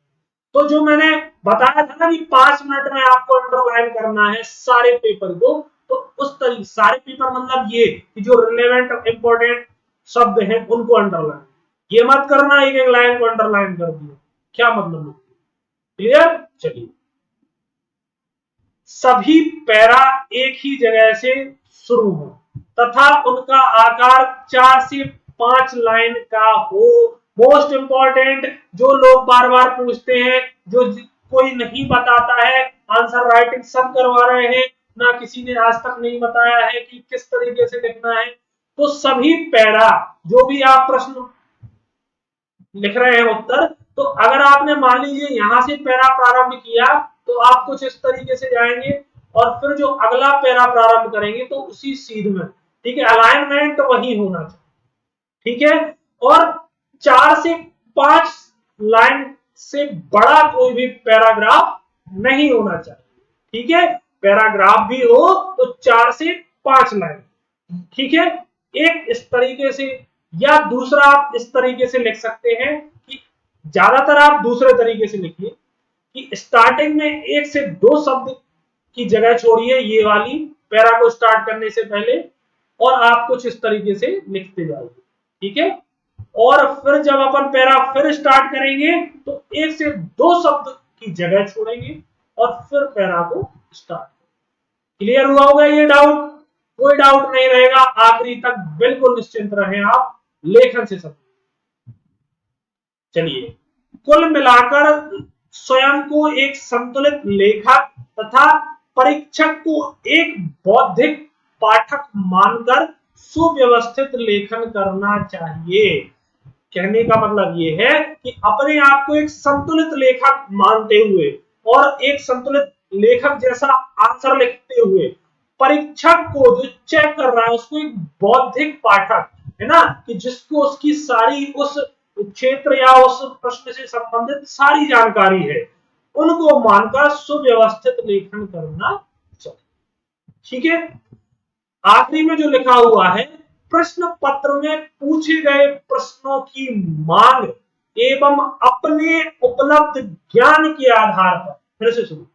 तो जो मैंने बताया था ना कि 5 मिनट में आपको अंडरलाइन करना है सारे पेपर को, तो उस तरीके सारे पेपर मतलब ये कि जो रिलेवेंट इंपॉर्टेंट शब्द हैं उनको अंडरलाइन। ये मत करना एक एक लाइन को अंडरलाइन कर दिया, क्या मतलब? क्लियर? चलिए, सभी पैरा एक ही जगह से शुरू हो तथा उनका आकार 4 से 5 लाइन का हो। मोस्ट इंपॉर्टेंट, जो लोग बार बार पूछते हैं, जो कोई नहीं बताता है, आंसर राइटिंग सब करवा रहे हैं, ना किसी ने आज तक नहीं बताया है कि किस तरीके से लिखना है। तो सभी पैरा, जो भी आप प्रश्न लिख रहे हैं उत्तर, तो अगर आपने मान लीजिए यहां से पैरा प्रारंभ किया तो आप कुछ इस तरीके से जाएंगे और फिर जो अगला पैरा प्रारंभ करेंगे तो उसी सीध में, ठीक है, अलाइनमेंट वही होना चाहिए, ठीक है। और 4 से 5 लाइन से बड़ा कोई भी पैराग्राफ नहीं होना चाहिए, ठीक है। पैराग्राफ भी हो तो 4 से 5 लाइन, ठीक है। एक इस तरीके से, या दूसरा आप इस तरीके से लिख सकते हैं कि ज्यादातर आप दूसरे तरीके से लिखिए कि स्टार्टिंग में 1 से 2 शब्द की जगह छोड़िए ये वाली पैरा को स्टार्ट करने से पहले, और आप कुछ इस तरीके से लिखते जाइए, ठीक है। और फिर जब अपन पैरा फिर स्टार्ट करेंगे तो 1 से 2 शब्द की जगह छोड़ेंगे और फिर पैरा को स्टार्ट। क्लियर हुआ होगा ये डाउट? कोई डाउट नहीं रहेगा, आखिरी तक बिल्कुल निश्चिंत रहें आप लेखन से सब। चलिए, कुल मिलाकर स्वयं को एक संतुलित लेखक तथा परीक्षक को एक बौद्धिक पाठक मानकर सुव्यवस्थित लेखन करना चाहिए। कहने का मतलब ये है कि अपने आप को एक संतुलित लेखक मानते हुए और एक संतुलित लेखक जैसा आंसर लिखते हुए परीक्षक को जो चेक कर रहा है उसको एक बौद्धिक पाठक, है ना, कि जिसको उसकी सारी उस क्षेत्र या उस प्रश्न से संबंधित सारी जानकारी है, उनको मानकर सुव्यवस्थित लेखन करना चाहिए, ठीक है। आखिरी में जो लिखा हुआ है, प्रश्न पत्र में पूछे गए प्रश्नों की मांग एवं अपने उपलब्ध ज्ञान के आधार पर, फिर से सुनो,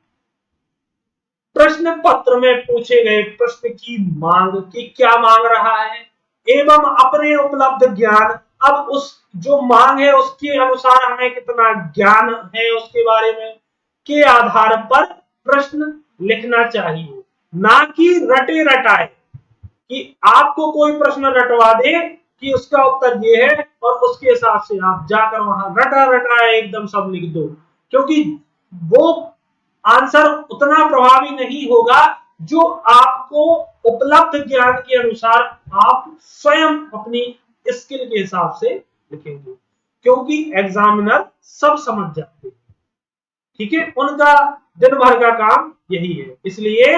प्रश्न पत्र में पूछे गए प्रश्न की मांग की क्या मांग रहा है, एवं अपने उपलब्ध ज्ञान, अब उस जो मांग है उसके अनुसार हमें कितना ज्ञान है उसके बारे में, के आधार पर प्रश्न लिखना चाहिए, ना कि रटे रटाए कि आपको कोई प्रश्न रटवा दे कि उसका उत्तर ये है और उसके हिसाब से आप जाकर वहां रटा रटाए एकदम सब लिख दो, क्योंकि वो आंसर उतना प्रभावी नहीं होगा जो आपको उपलब्ध ज्ञान के अनुसार आप स्वयं अपनी स्किल के हिसाब से लिखेंगे, क्योंकि एग्जामिनर सब समझ जाते हैं, ठीक है, उनका दिन भर का काम यही है। इसलिए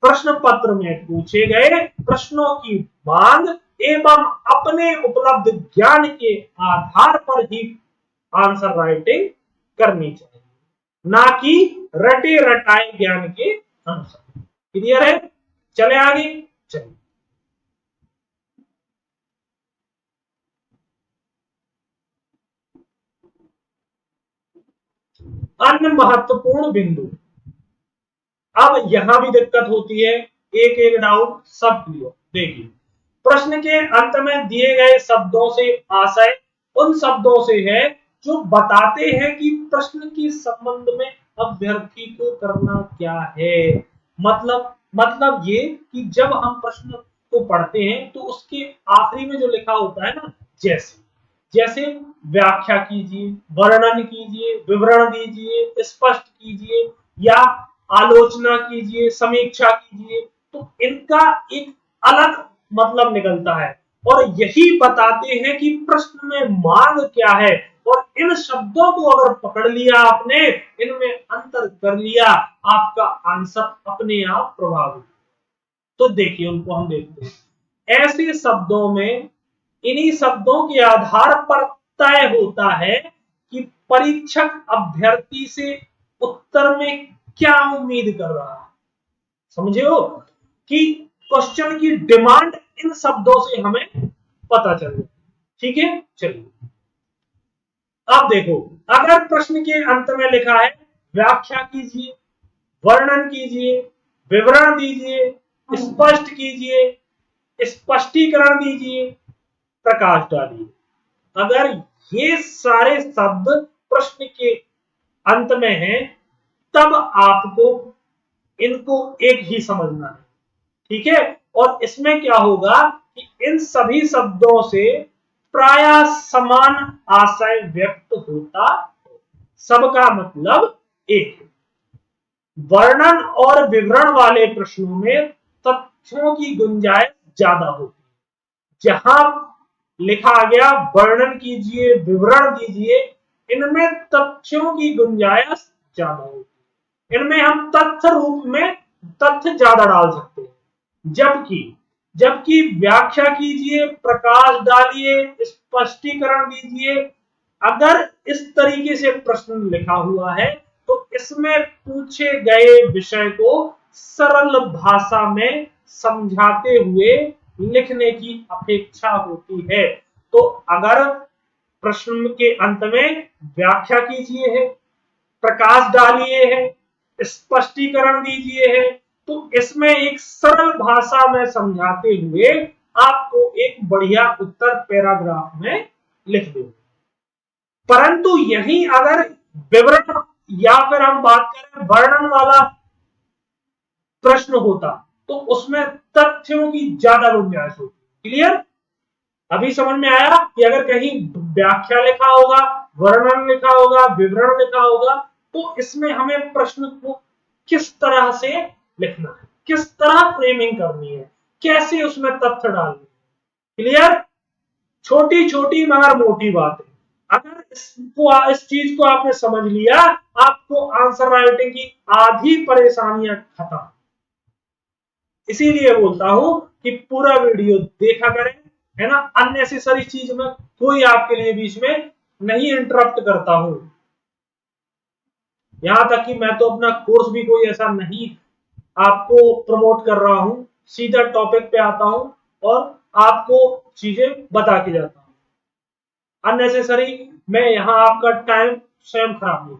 प्रश्न पत्र में पूछे गए प्रश्नों की मांग एवं अपने उपलब्ध ज्ञान के आधार पर ही आंसर राइटिंग करनी चाहिए, ना कि रटे रटाए ज्ञान के अनुसार। क्लियर है? चले आगे। चलिए, अन्य महत्वपूर्ण बिंदु। अब यहां भी दिक्कत होती है, एक एक डाउट सब क्लियर। देखिए, प्रश्न के अंत में दिए गए शब्दों से आशय उन शब्दों से है जो बताते हैं कि प्रश्न के संबंध में अभ्यर्थी को करना क्या है। मतलब ये कि जब हम प्रश्न को पढ़ते हैं तो उसके आखिरी में जो लिखा होता है ना, जैसे जैसे व्याख्या कीजिए, वर्णन कीजिए, विवरण दीजिए, स्पष्ट कीजिए या आलोचना कीजिए, समीक्षा कीजिए, तो इनका एक अलग मतलब निकलता है और यही बताते हैं कि प्रश्न में मांग क्या है। और इन शब्दों को अगर पकड़ लिया आपने, इनमें अंतर कर लिया, आपका आंसर अपने आप प्रभावित। तो देखिए उनको हम देखते हैं। ऐसे शब्दों में इन्हीं शब्दों के आधार पर तय होता है कि परीक्षक अभ्यर्थी से उत्तर में क्या उम्मीद कर रहा है। समझे हो कि क्वेश्चन की डिमांड इन शब्दों से हमें पता चल जाए। ठीक है, चलिए अब देखो, अगर प्रश्न के अंत में लिखा है व्याख्या कीजिए, वर्णन कीजिए, विवरण दीजिए, स्पष्ट कीजिए, स्पष्टीकरण दीजिए, प्रकाश डालिए, अगर ये सारे शब्द प्रश्न के अंत में हैं, तब आपको इनको एक ही समझना है। ठीक है, और इसमें क्या होगा कि इन सभी शब्दों से प्राय समान आशय व्यक्त होता, सबका मतलब एक है। वर्णन और विवरण वाले प्रश्नों में तथ्यों की गुंजाइश ज्यादा होती है। जहां लिखा गया वर्णन कीजिए, विवरण दीजिए, इनमें तथ्यों की गुंजाइश ज्यादा होती है। इनमें हम तथ्य रूप में तथ्य ज्यादा डाल सकते हैं। जबकि जबकि व्याख्या कीजिए, प्रकाश डालिए, स्पष्टीकरण दीजिए, अगर इस तरीके से प्रश्न लिखा हुआ है तो इसमें पूछे गए विषय को सरल भाषा में समझाते हुए लिखने की अपेक्षा होती है। तो अगर प्रश्न के अंत में व्याख्या कीजिए है, प्रकाश डालिए है, स्पष्टीकरण दीजिए है, तो इसमें एक सरल भाषा में समझाते हुए आपको एक बढ़िया उत्तर पैराग्राफ में लिख देंगे। परंतु यही अगर विवरण या फिर हम बात करें वर्णन वाला प्रश्न होता तो उसमें तथ्यों की ज्यादा गुंजाइश होती। क्लियर? अभी समझ में आया कि अगर कहीं व्याख्या लिखा होगा, वर्णन लिखा होगा, विवरण लिखा होगा, तो इसमें हमें प्रश्न को किस तरह से लिखना है, किस तरह फ्रेमिंग करनी है, कैसे उसमें तथ्य डालने हैं। क्लियर? छोटी छोटी मगर मोटी बात है। अगर इस चीज को आपने समझ लिया, आपको आंसर राइटिंग की आधी परेशानियां खत्म। इसीलिए बोलता हूं कि पूरा वीडियो देखा करें, है ना। अननेसेसरी चीज में कोई आपके लिए बीच में नहीं इंटरप्ट करता हूं। यहां तक कि मैं तो अपना कोर्स भी कोई ऐसा नहीं आपको प्रमोट कर रहा हूं, सीधा टॉपिक पे आता हूं और आपको चीजें बता के जाता हूं। अननेसेसरी मैं यहां आपका टाइम स्वयं खराब नहीं।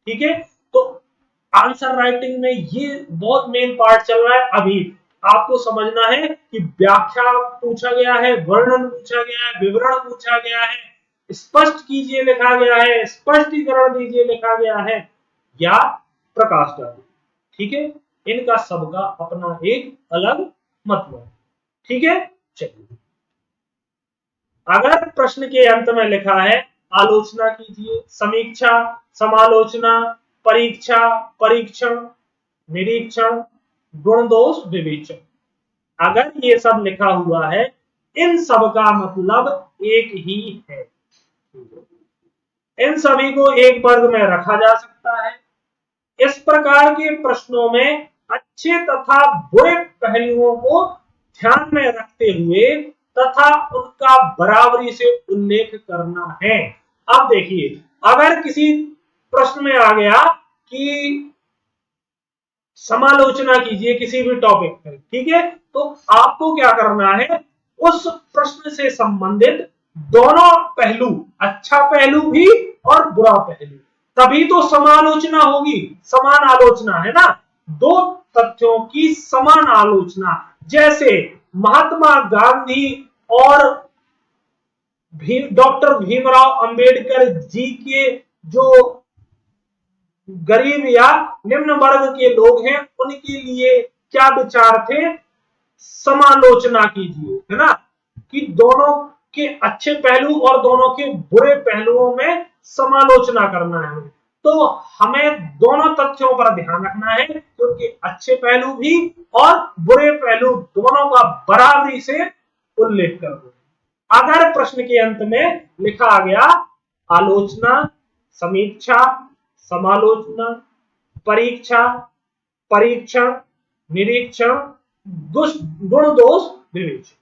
ठीक है, तो आंसर राइटिंग में ये बहुत मेन पार्ट चल रहा है। अभी आपको समझना है कि व्याख्या पूछा गया है, वर्णन पूछा गया है, विवरण पूछा गया है, स्पष्ट कीजिए लिखा गया है, स्पष्टीकरण दीजिए लिखा गया है, या प्रकाश डालिए। ठीक है, इनका सबका अपना एक अलग मतलब। ठीक है, चलिए अगर प्रश्न के अंत में लिखा है आलोचना कीजिए, समीक्षा, समालोचना, परीक्षा, परीक्षण, निरीक्षण, गुण दोष विवेचन, अगर ये सब लिखा हुआ है, इन सब का मतलब एक ही है। इन सभी को एक वर्ग में रखा जा सकता है। इस प्रकार के प्रश्नों में अच्छे तथा बुरे पहलुओं को ध्यान में रखते हुए तथा उनका बराबरी से उल्लेख करना है। अब देखिए, अगर किसी प्रश्न में आ गया कि समालोचना कीजिए किसी भी टॉपिक पर, ठीक है, तो आपको क्या करना है, उस प्रश्न से संबंधित दोनों पहलू, अच्छा पहलू भी और बुरा पहलू, तभी तो समालोचना होगी। समान आलोचना है ना, दो तथ्यों की समान आलोचना। जैसे महात्मा गांधी और डॉक्टर भीमराव अंबेडकर जी के जो गरीब या निम्न वर्ग के लोग हैं, उनके लिए क्या विचार थे, समालोचना कीजिए, है ना, कि दोनों के अच्छे पहलू और दोनों के बुरे पहलुओं में समालोचना करना है हमें। तो हमें दोनों तथ्यों पर ध्यान रखना है, क्योंकि अच्छे पहलू भी और बुरे पहलू दोनों का बराबरी से उल्लेख कर दो। अगर प्रश्न के अंत में लिखा गया आलोचना, समीक्षा, समालोचना, परीक्षा, परीक्षण, निरीक्षण, गुण दोष विवेचन,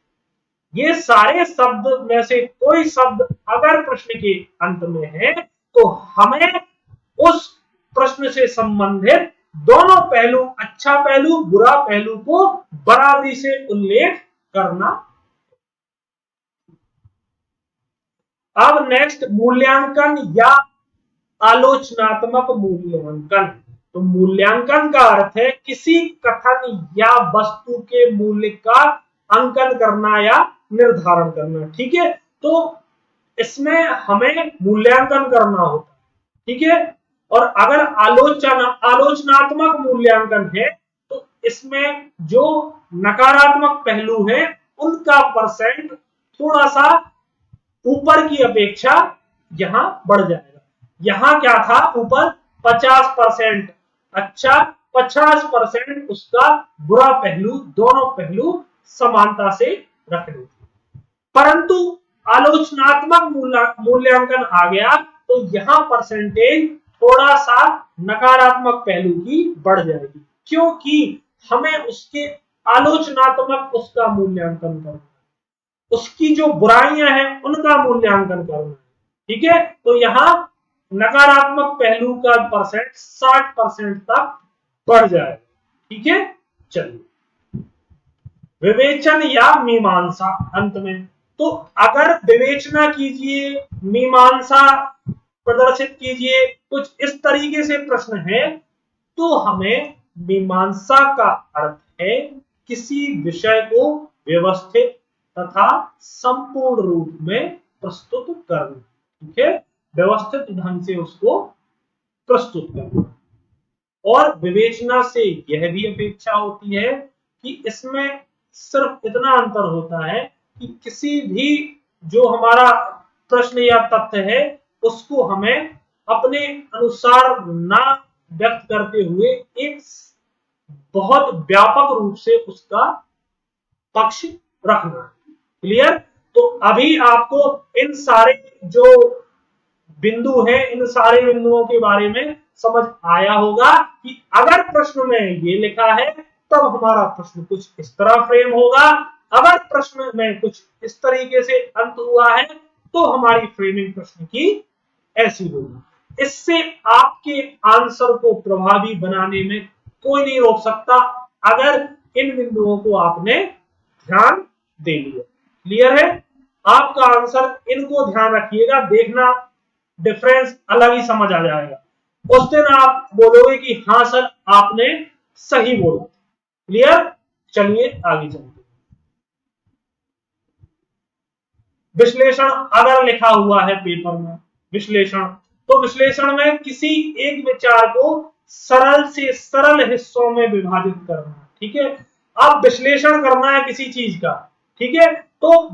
ये सारे शब्द में से कोई शब्द अगर प्रश्न के अंत में है तो हमें उस प्रश्न से संबंधित दोनों पहलू, अच्छा पहलू, बुरा पहलू को बराबरी से उल्लेख करना। अब नेक्स्ट मूल्यांकन या आलोचनात्मक मूल्यांकन। तो मूल्यांकन का अर्थ है किसी कथन या वस्तु के मूल्य का अंकन करना या निर्धारण करना। ठीक है, तो इसमें हमें मूल्यांकन करना होता है। ठीक है, और अगर आलोचनात्मक मूल्यांकन है तो इसमें जो नकारात्मक पहलू है उनका परसेंट थोड़ा सा ऊपर की अपेक्षा यहां बढ़ जाएगा। यहां क्या था, ऊपर 50% अच्छा, 50% उसका बुरा पहलू, दोनों पहलू समानता से रखने थे। परंतु आलोचनात्मक मूल्यांकन आ गया तो यहां परसेंटेज थोड़ा सा नकारात्मक पहलू की बढ़ जाएगी, क्योंकि हमें उसके आलोचनात्मक उसका मूल्यांकन करना, उसकी जो बुराइयां हैं उनका मूल्यांकन करना। ठीक है, तो यहां नकारात्मक पहलू का परसेंट 60% तक बढ़ जाएगा। ठीक है, चलिए विवेचन या मीमांसा अंत में। तो अगर विवेचना कीजिए, मीमांसा प्रदर्शित कीजिए, कुछ इस तरीके से प्रश्न है, तो हमें मीमांसा का अर्थ है किसी विषय को व्यवस्थित तथा संपूर्ण रूप में प्रस्तुत करना। ठीक है, व्यवस्थित ढंग से उसको प्रस्तुत करना। और विवेचना से यह भी अपेक्षा होती है कि इसमें सिर्फ इतना अंतर होता है कि किसी भी जो हमारा प्रश्न या तथ्य है उसको हमें अपने अनुसार ना व्यक्त करते हुए एक बहुत व्यापक रूप से उसका पक्ष रखना। क्लियर? तो अभी आपको इन सारे जो बिंदु हैं, इन सारे बिंदुओं के बारे में समझ आया होगा कि अगर प्रश्न में ये लिखा है तब हमारा प्रश्न कुछ इस तरह फ्रेम होगा, अगर प्रश्न में कुछ इस तरीके से अंत हुआ है तो हमारी फ्रेमिंग प्रश्न की ऐसी होगी। इससे आपके आंसर को प्रभावी बनाने में कोई नहीं रोक सकता, अगर इन बिंदुओं को आपने ध्यान दे लिया। क्लियर है? आपका आंसर इनको ध्यान रखिएगा, देखना डिफरेंस अलग ही समझ आ जाएगा। उस दिन आप बोलोगे कि हाँ सर आपने सही बोला। क्लियर? चलिए आगे चलते। विश्लेषण अगर लिखा हुआ है पेपर में, विश्लेषण, तो विश्लेषण में किसी एक विचार को सरल से सरल हिस्सों में विभाजित करना। ठीक है, अब विश्लेषण करना है किसी चीज का। ठीक है, तो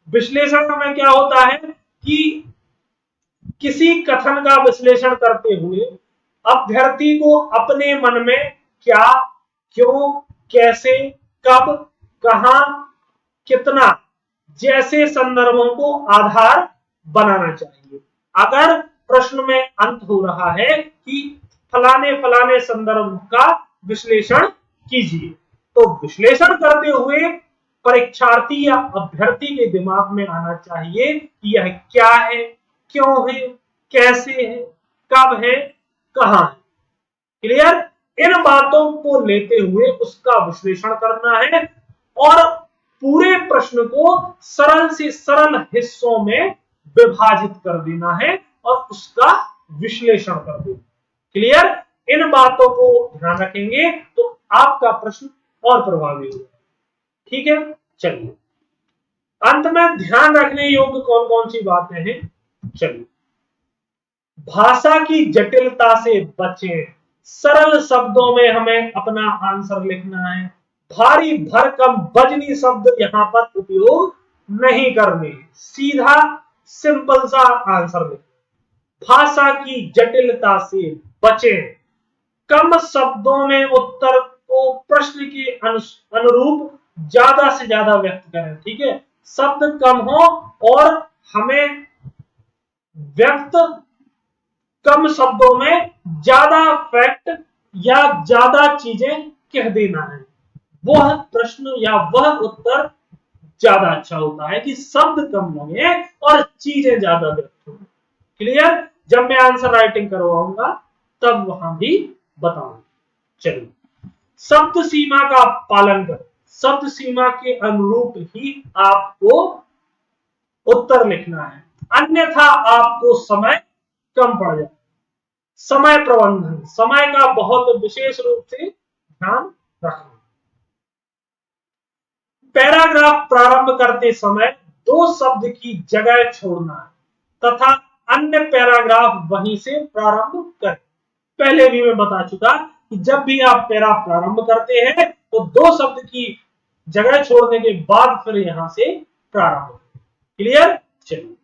विश्लेषण में क्या होता है कि किसी कथन का विश्लेषण करते हुए अभ्यर्थी को अपने मन में क्या, क्यों, कैसे, कब, कहां, कितना जैसे संदर्भों को आधार बनाना चाहिए। अगर प्रश्न में अंत हो रहा है कि फलाने फलाने संदर्भ का विश्लेषण कीजिए, तो विश्लेषण करते हुए परीक्षार्थी या अभ्यर्थी के दिमाग में आना चाहिए कि यह क्या है, क्यों है, कैसे है, कब है, कहां है। क्लियर? इन बातों को लेते हुए उसका विश्लेषण करना है और पूरे प्रश्न को सरल से सरल हिस्सों में विभाजित कर देना है और उसका विश्लेषण कर देना। क्लियर? इन बातों को ध्यान रखेंगे तो आपका प्रश्न और प्रभावी होगा। ठीक है, चलिए अंत में ध्यान रखने योग्य कौन कौन सी बातें हैं। चलिए, भाषा की जटिलता से बचें, सरल शब्दों में हमें अपना आंसर लिखना है, भारी भरकम वजनी शब्द यहां पर उपयोग नहीं करनी है, सीधा सिंपल सा आंसर लिखना। भाषा की जटिलता से बचें, कम शब्दों में उत्तर को प्रश्न के अनुरूप ज्यादा से ज्यादा व्यक्त करें। ठीक है, शब्द कम हो और हमें व्यक्त कम शब्दों में ज्यादा फैक्ट या ज्यादा चीजें कह देना है, वह प्रश्न या वह उत्तर ज्यादा अच्छा होता है कि शब्द कम लगे और चीजें ज्यादा व्यक्त हो। क्लियर? जब मैं आंसर राइटिंग करवाऊंगा तब वहां भी बताऊंगा। चलिए, शब्द सीमा का पालन करें, शब्द सीमा के अनुरूप ही आपको उत्तर लिखना है, अन्यथा आपको समय कम पड़ जाए। समय प्रबंधन, समय का बहुत विशेष रूप से ध्यान रखना। पैराग्राफ प्रारंभ करते समय दो शब्द की जगह छोड़ना है तथा अन्य पैराग्राफ वहीं से प्रारंभ करें। पहले भी मैं बता चुका कि जब भी आप पैरा प्रारंभ करते हैं तो दो शब्द की जगह छोड़ने के बाद फिर यहां से प्रारंभ करें। क्लियर? चलिए,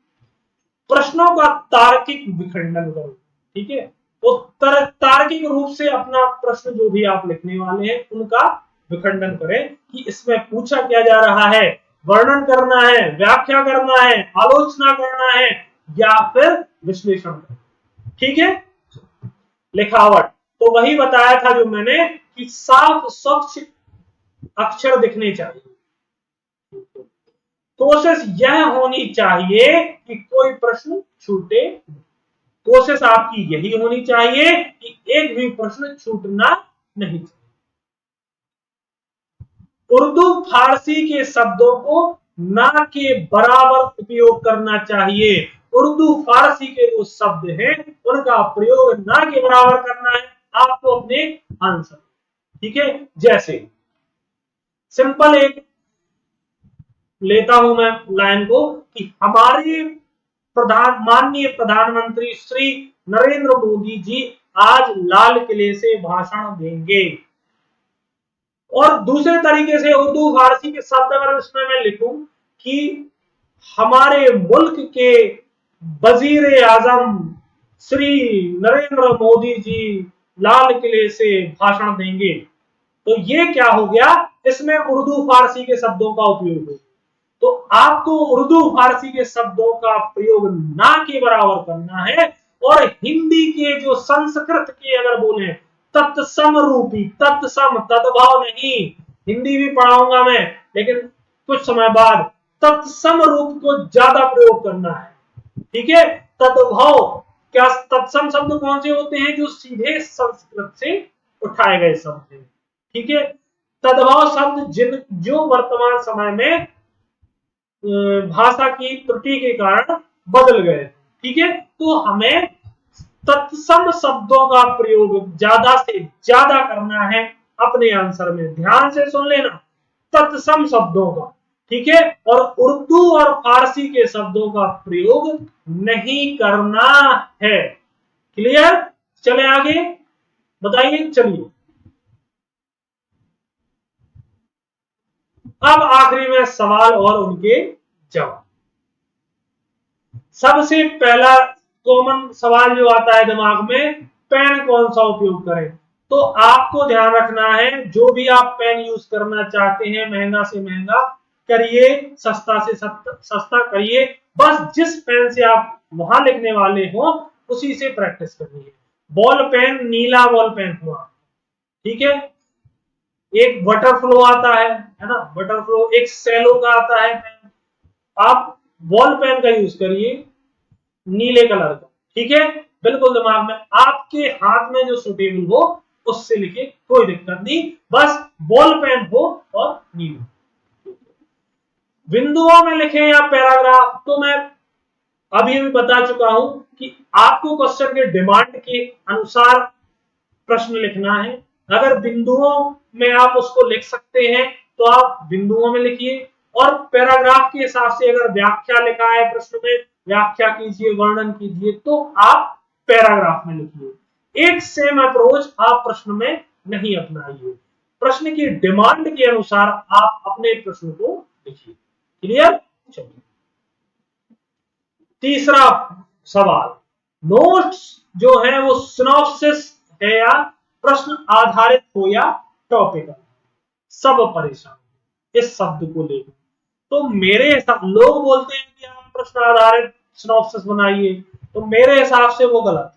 प्रश्नों का तार्किक विखंडन करो। ठीक है, तो तार्किक रूप से अपना प्रश्न जो भी आप लिखने वाले हैं उनका विखंडन करें कि इसमें पूछा क्या जा रहा है, वर्णन करना है, व्याख्या करना है, आलोचना करना है या फिर विश्लेषण करना। ठीक है, लिखावट तो वही बताया था जो मैंने कि साफ स्वच्छ अक्षर दिखने चाहिए। कोशिश यह होनी चाहिए कि कोई प्रश्न छूटे, कोशिश आपकी यही होनी चाहिए कि एक भी प्रश्न छूटना नहीं चाहिए। उर्दू फारसी के शब्दों को ना के बराबर उपयोग करना चाहिए। उर्दू फारसी के जो शब्द हैं उनका प्रयोग ना के बराबर करना है आपको अपने आंसर। ठीक है, जैसे सिंपल एक लेता हूं मैं लाइन को कि हमारे माननीय प्रधानमंत्री श्री नरेंद्र मोदी जी आज लाल किले से भाषण देंगे। और दूसरे तरीके से उर्दू फारसी के शब्द अगर इसमें मैं लिखूं कि हमारे मुल्क के वजीर आजम श्री नरेंद्र मोदी जी लाल किले से भाषण देंगे, तो ये क्या हो गया, इसमें उर्दू फारसी के शब्दों का उपयोग हो। तो आपको उर्दू फारसी के शब्दों का प्रयोग ना के बराबर करना है और हिंदी के जो संस्कृत के अगर बोले तत्सम रूपी, तत्सम तद्भाव नहीं, हिंदी भी पढ़ाऊंगा मैं लेकिन कुछ समय बाद, तत्सम रूप को ज्यादा प्रयोग करना है। ठीक है, तद्भाव क्या, तत्सम शब्द कौन से होते हैं जो सीधे संस्कृत से उठाए गए शब्द हैं। ठीक है, तद्भाव शब्द जो वर्तमान समय में भाषा की त्रुटि के कारण बदल गए। ठीक है, तो हमें तत्सम शब्दों का प्रयोग ज्यादा से ज्यादा करना है अपने आंसर में। ध्यान से सुन लेना, तत्सम शब्दों का। ठीक है, और उर्दू और फारसी के शब्दों का प्रयोग नहीं करना है। क्लियर? चले आगे बताइए। चलिए, अब आखिरी में सवाल और उनके जवाब। सबसे पहला कॉमन सवाल जो आता है दिमाग में, पेन कौन सा उपयोग करें? तो आपको ध्यान रखना है जो भी आप पेन यूज करना चाहते हैं महंगा से महंगा करिए, सस्ता से सस्ता करिए, बस जिस पेन से आप वहां लिखने वाले हो उसी से प्रैक्टिस करनी है। बॉल पेन, नीला बॉल पेन हुआ। ठीक है, एक बटरफ्लो आता है ना, बटरफ्लो, एक सेलो का आता है पेन। आप बॉल पेन का यूज करिए नीले कलर का। ठीक है, बिल्कुल दिमाग में आपके हाथ में जो सुटेबल हो उससे लिखे, कोई दिक्कत नहीं, बस बॉल पेन हो और नीले। बिंदुओं में लिखे या पैराग्राफ, तो मैं अभी भी बता चुका हूं कि आपको क्वेश्चन के डिमांड के अनुसार प्रश्न लिखना है। अगर बिंदुओं में आप उसको लिख सकते हैं तो आप बिंदुओं में लिखिए, और पैराग्राफ के हिसाब से अगर व्याख्या लिखा है प्रश्न में, व्याख्या कीजिए, वर्णन कीजिए, तो आप पैराग्राफ में लिखिए। एक सेम अप्रोच आप प्रश्न में नहीं अपनाइए, प्रश्न की डिमांड के अनुसार आप अपने प्रश्न को लिखिए। क्लियर? चलिए तीसरा सवाल, नोट्स जो है वो सिनॉप्सिस है या प्रश्न आधारित हो या टॉपिक, सब परेशान इस शब्द को लेकर। तो मेरे हिसाब, लोग बोलते हैं कि आप प्रश्न आधारित सिनॉप्सिस बनाइए, तो मेरे हिसाब से वो गलत।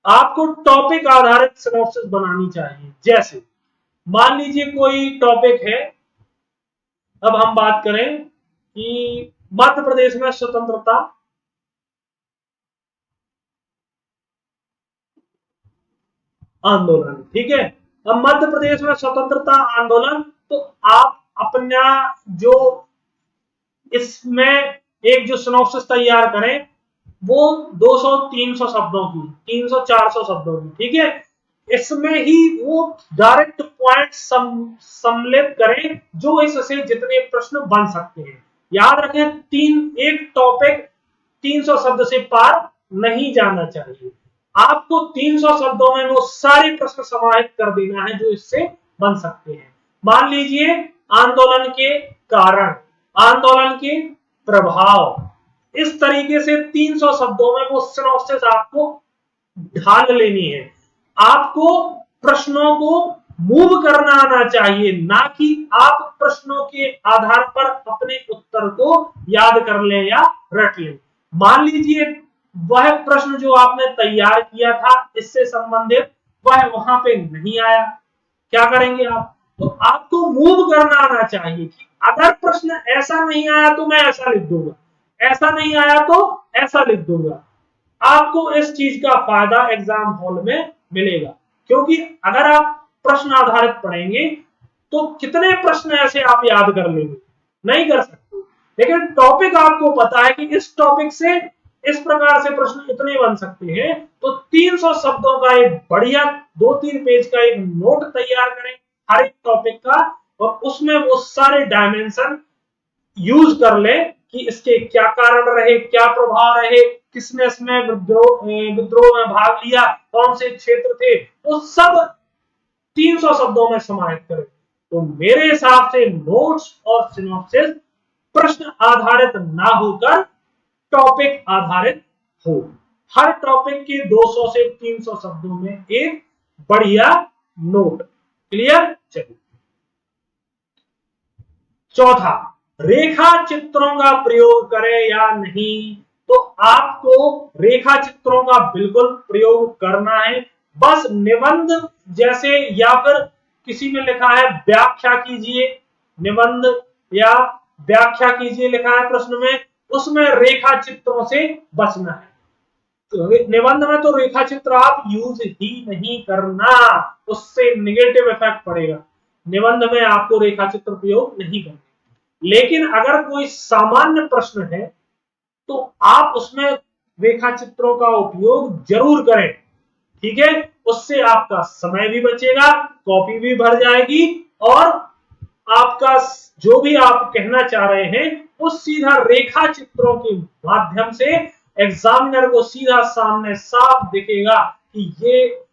आपको टॉपिक आधारित सिनॉप्सिस बनानी चाहिए। जैसे मान लीजिए कोई टॉपिक है, अब हम बात करें कि मध्य प्रदेश में स्वतंत्रता आंदोलन, ठीक है। अब मध्य प्रदेश में स्वतंत्रता आंदोलन, तो आप अपना जो इसमें एक जो सिनॉप्सिस तैयार करें वो 200-300 शब्दों की, 300-400 शब्दों की, ठीक है। इसमें ही वो डायरेक्ट पॉइंट सम्मिलित करें जो इससे जितने प्रश्न बन सकते हैं। याद रखें, एक टॉपिक 300 शब्द से पार नहीं जाना चाहिए। आपको 300 शब्दों में वो सारे प्रश्न समाहित कर देना है जो इससे बन सकते हैं। मान लीजिए आंदोलन के कारण, आंदोलन के प्रभाव, इस तरीके से 300 शब्दों में वो सिनॉप्सिस आपको ढाल लेनी है। आपको प्रश्नों को मूव करना आना चाहिए, ना कि आप प्रश्नों के आधार पर अपने उत्तर को याद कर लें या रट लें। मान लीजिए वह प्रश्न जो आपने तैयार किया था इससे संबंधित वह वहां पे नहीं आया, क्या करेंगे आप? तो आपको मूव करना आना चाहिए कि अगर प्रश्न ऐसा नहीं आया तो मैं ऐसा लिख दूंगा, ऐसा नहीं आया तो ऐसा लिख दूंगा। आपको इस चीज का फायदा एग्जाम हॉल में मिलेगा, क्योंकि अगर आप प्रश्न आधारित पढ़ेंगे तो कितने प्रश्न ऐसे आप याद कर लेंगे, नहीं कर सकते। लेकिन टॉपिक आपको पता है कि इस टॉपिक से इस प्रकार से प्रश्न इतने बन सकते हैं, तो 300 शब्दों का एक बढ़िया 2-3 पेज का एक नोट तैयार करें हर एक टॉपिक का, और उसमें वो सारे डायमेंशन यूज कर ले कि इसके क्या कारण रहे, क्या प्रभाव रहे, किसने इसमें विद्रोह में भाग लिया, कौन से क्षेत्र थे, वो सब 300 शब्दों में समाहित करें। तो मेरे हिसाब से नोट्स और सिनॉप्सिस प्रश्न आधारित ना होकर टॉपिक आधारित हो। हर टॉपिक के 200 से 300 शब्दों में एक बढ़िया नोट। क्लियर? चलिए चौथा, रेखा चित्रों का प्रयोग करें या नहीं। तो आपको रेखा चित्रों का बिल्कुल प्रयोग करना है। बस निबंध जैसे, या फिर किसी ने लिखा है व्याख्या कीजिए, निबंध या व्याख्या कीजिए लिखा है प्रश्न में, उसमें रेखा चित्रों से बचना है। तो निबंध में तो रेखा चित्र आप यूज ही नहीं करना, उससे निगेटिव इफेक्ट पड़ेगा। निबंध में आपको रेखा चित्र प्रयोग नहीं करना। लेकिन अगर कोई सामान्य प्रश्न है तो आप उसमें रेखा चित्रों का उपयोग जरूर करें, ठीक है। उससे आपका समय भी बचेगा, कॉपी भी भर जाएगी, और आपका जो भी आप कहना चाह रहे हैं वो सीधा रेखा चित्रों के माध्यम से एग्जामिनर को सीधा सामने साफ दिखेगा कि ये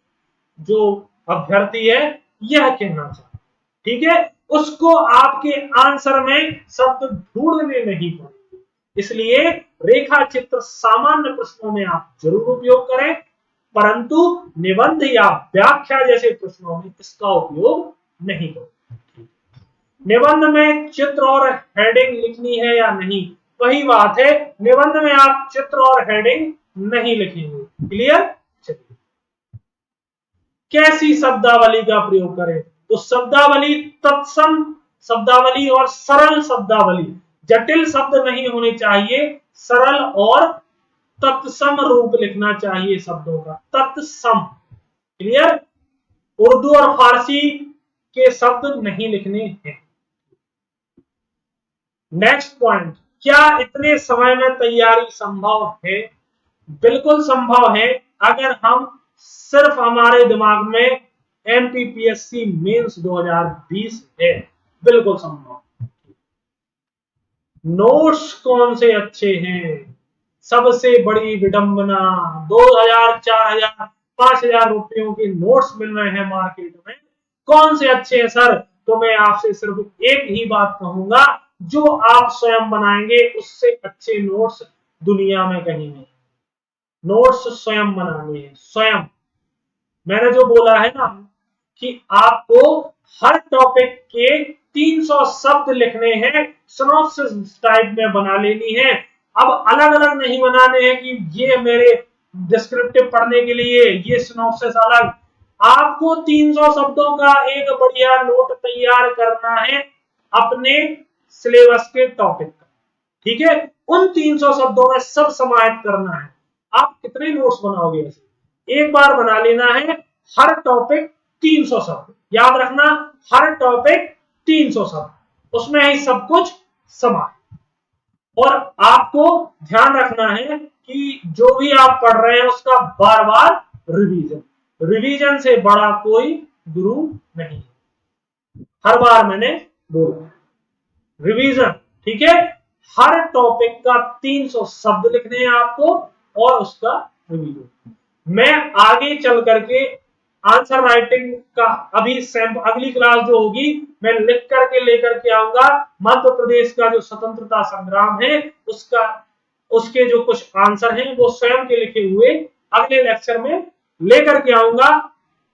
जो अभ्यर्थी है यह कहना चाहता, ठीक है। उसको आपके आंसर में शब्द ढूंढने नहीं पड़ेंगे। इसलिए रेखा चित्र सामान्य प्रश्नों में आप जरूर उपयोग करें, परंतु निबंध या व्याख्या जैसे प्रश्नों में इसका उपयोग नहीं करें। निबंध में चित्र और हेडिंग लिखनी है या नहीं, वही बात है, निबंध में आप चित्र और हेडिंग नहीं लिखेंगे। क्लियर? चलिए कैसी शब्दावली का प्रयोग करें। तो शब्दावली तत्सम शब्दावली और सरल शब्दावली, जटिल शब्द नहीं होने चाहिए, सरल और तत्सम रूप लिखना चाहिए शब्दों का, तत्सम। क्लियर? उर्दू और फारसी के शब्द नहीं लिखने हैं। नेक्स्ट पॉइंट, क्या इतने समय में तैयारी संभव है? बिल्कुल संभव है, अगर हम सिर्फ हमारे दिमाग में एमपीपीएससी मेंस 2020 है, बिल्कुल संभव। नोट्स कौन से अच्छे हैं? सबसे बड़ी विडंबना, 2000, 4000, 5000 रुपयों के नोट्स मिल रहे हैं मार्केट में, कौन से अच्छे हैं सर? तो मैं आपसे सिर्फ एक ही बात कहूंगा, जो आप स्वयं बनाएंगे उससे अच्छे नोट्स दुनिया में कहीं नहीं। नोट्स स्वयं बनाने हैं, स्वयं। मैंने जो बोला है ना कि आपको हर टॉपिक के 300 शब्द लिखने हैं, सिनॉप्सिस टाइप में बना लेनी है। अब अलग अलग नहीं बनाने हैं कि ये मेरे डिस्क्रिप्टिव पढ़ने के लिए, ये सिनॉप्सिस अलग। आपको 300 शब्दों का एक बढ़िया नोट तैयार करना है अपने सिलेबस के टॉपिक का। ठीक है, उन 300 शब्दों में सब समाहित करना है। आप कितने नोट्स बनाओगे ऐसे? एक बार बना लेना है, हर टॉपिक 300 शब्द याद रखना, हर टॉपिक 300 शब्द, उसमें ही सब कुछ समा है। और आपको ध्यान रखना है कि जो भी आप पढ़ रहे हैं उसका बार बार रिवीजन। रिवीजन से बड़ा कोई गुरु नहीं है, हर बार मैंने बोला रिवीजन। ठीक है, हर टॉपिक का 300 शब्द लिखने हैं आपको और उसका रिवीजन। मैं आगे चल करके आंसर राइटिंग का अभी अगली क्लास जो होगी मैं लिख करके लेकर के आऊंगा। मध्य प्रदेश का जो स्वतंत्रता संग्राम है उसका, उसके जो कुछ आंसर हैं वो स्वयं के लिखे हुए अगले लेक्चर में लेकर के आऊंगा।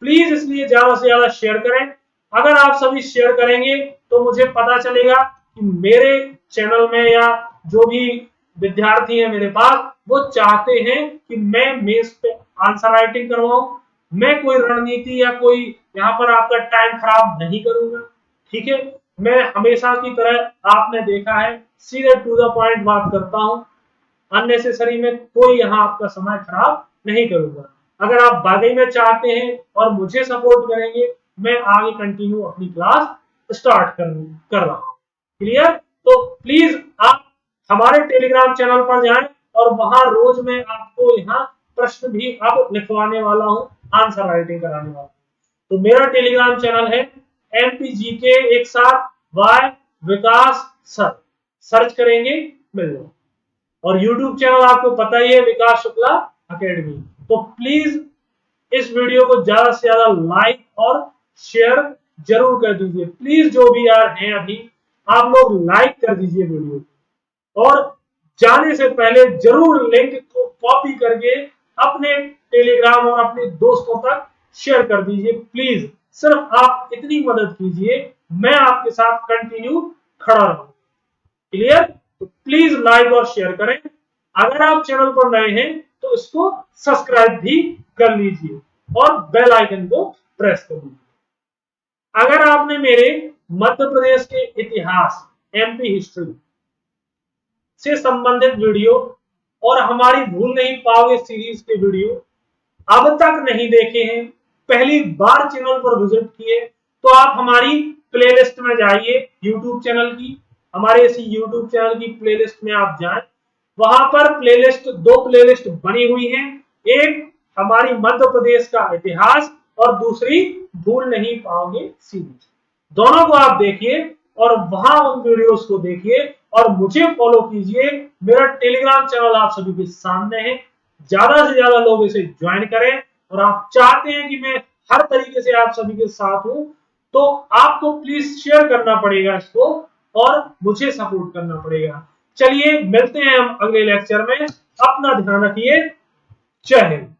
प्लीज इसलिए ज्यादा से ज्यादा शेयर करें। अगर आप सभी शेयर करेंगे तो मुझे पता चलेगा कि मेरे चैनल में या जो भी विद्यार्थी है मेरे पास वो चाहते हैं कि मैं मेंस पे आंसर राइटिंग करवाऊं। मैं कोई रणनीति या कोई यहाँ पर आपका टाइम खराब नहीं करूंगा। ठीक है, मैं हमेशा की तरह आपने देखा है सीधे टू द पॉइंट बात करता हूं, अननेसेसरी में कोई यहाँ आपका समय खराब नहीं करूंगा। अगर आप वाकई में चाहते हैं और मुझे सपोर्ट करेंगे, मैं आगे कंटिन्यू अपनी क्लास स्टार्ट कर रहा हूँ। क्लियर? तो प्लीज आप हमारे टेलीग्राम चैनल पर जाएं और वहां रोज मैं आपको यहाँ प्रश्न भी अब लिखवाने वाला हूँ, आंसर राइटिंग कराने वाला हूँ। तो मेरा टेलीग्राम चैनल है MPGK एक साथ वाई विकास सर, सर्च करेंगे मिल जाए। और YouTube चैनल आपको पता ही है विकास शुक्ला अकेडमी। तो प्लीज इस वीडियो को ज्यादा से ज्यादा लाइक और शेयर जरूर कर दीजिए। प्लीज जो भी यार हैं अभी आप लोग लाइक कर दीजिए वीडियो और जाने से पहले जरूर लिंक को कॉपी करके अपने टेलीग्राम और अपने दोस्तों तक शेयर कर दीजिए। प्लीज सिर्फ आप इतनी मदद कीजिए, मैं आपके साथ कंटिन्यू खड़ा रहूंगा। क्लियर? तो प्लीज लाइक और शेयर करें। अगर आप चैनल पर नए हैं तो इसको सब्सक्राइब भी कर लीजिए और बेल आइकन को प्रेस कर दीजिए। अगर आपने मेरे मध्य प्रदेश के इतिहास MP हिस्ट्री से संबंधित वीडियो और हमारी भूल नहीं पाओगे सीरीज के वीडियो अब तक नहीं देखे हैं, पहली बार चैनल पर विजिट किए, तो आप हमारी प्लेलिस्ट में जाइए YouTube चैनल की, हमारे इसी YouTube चैनल की प्लेलिस्ट में आप जाएं। वहां पर प्लेलिस्ट, दो प्लेलिस्ट बनी हुई हैं, एक हमारी मध्य प्रदेश का इतिहास और दूसरी भूल नहीं पाओगे सीरीज। दोनों को आप देखिए और वहां उन वीडियोस को देखिए और मुझे फॉलो कीजिए। मेरा टेलीग्राम चैनल आप सभी के सामने है, ज्यादा से ज्यादा लोग इसे ज्वाइन करें। और आप चाहते हैं कि मैं हर तरीके से आप सभी के साथ हूं तो आपको प्लीज शेयर करना पड़ेगा इसको और मुझे सपोर्ट करना पड़ेगा। चलिए मिलते हैं हम अगले लेक्चर में, अपना ध्यान रखिए। जय हिंद।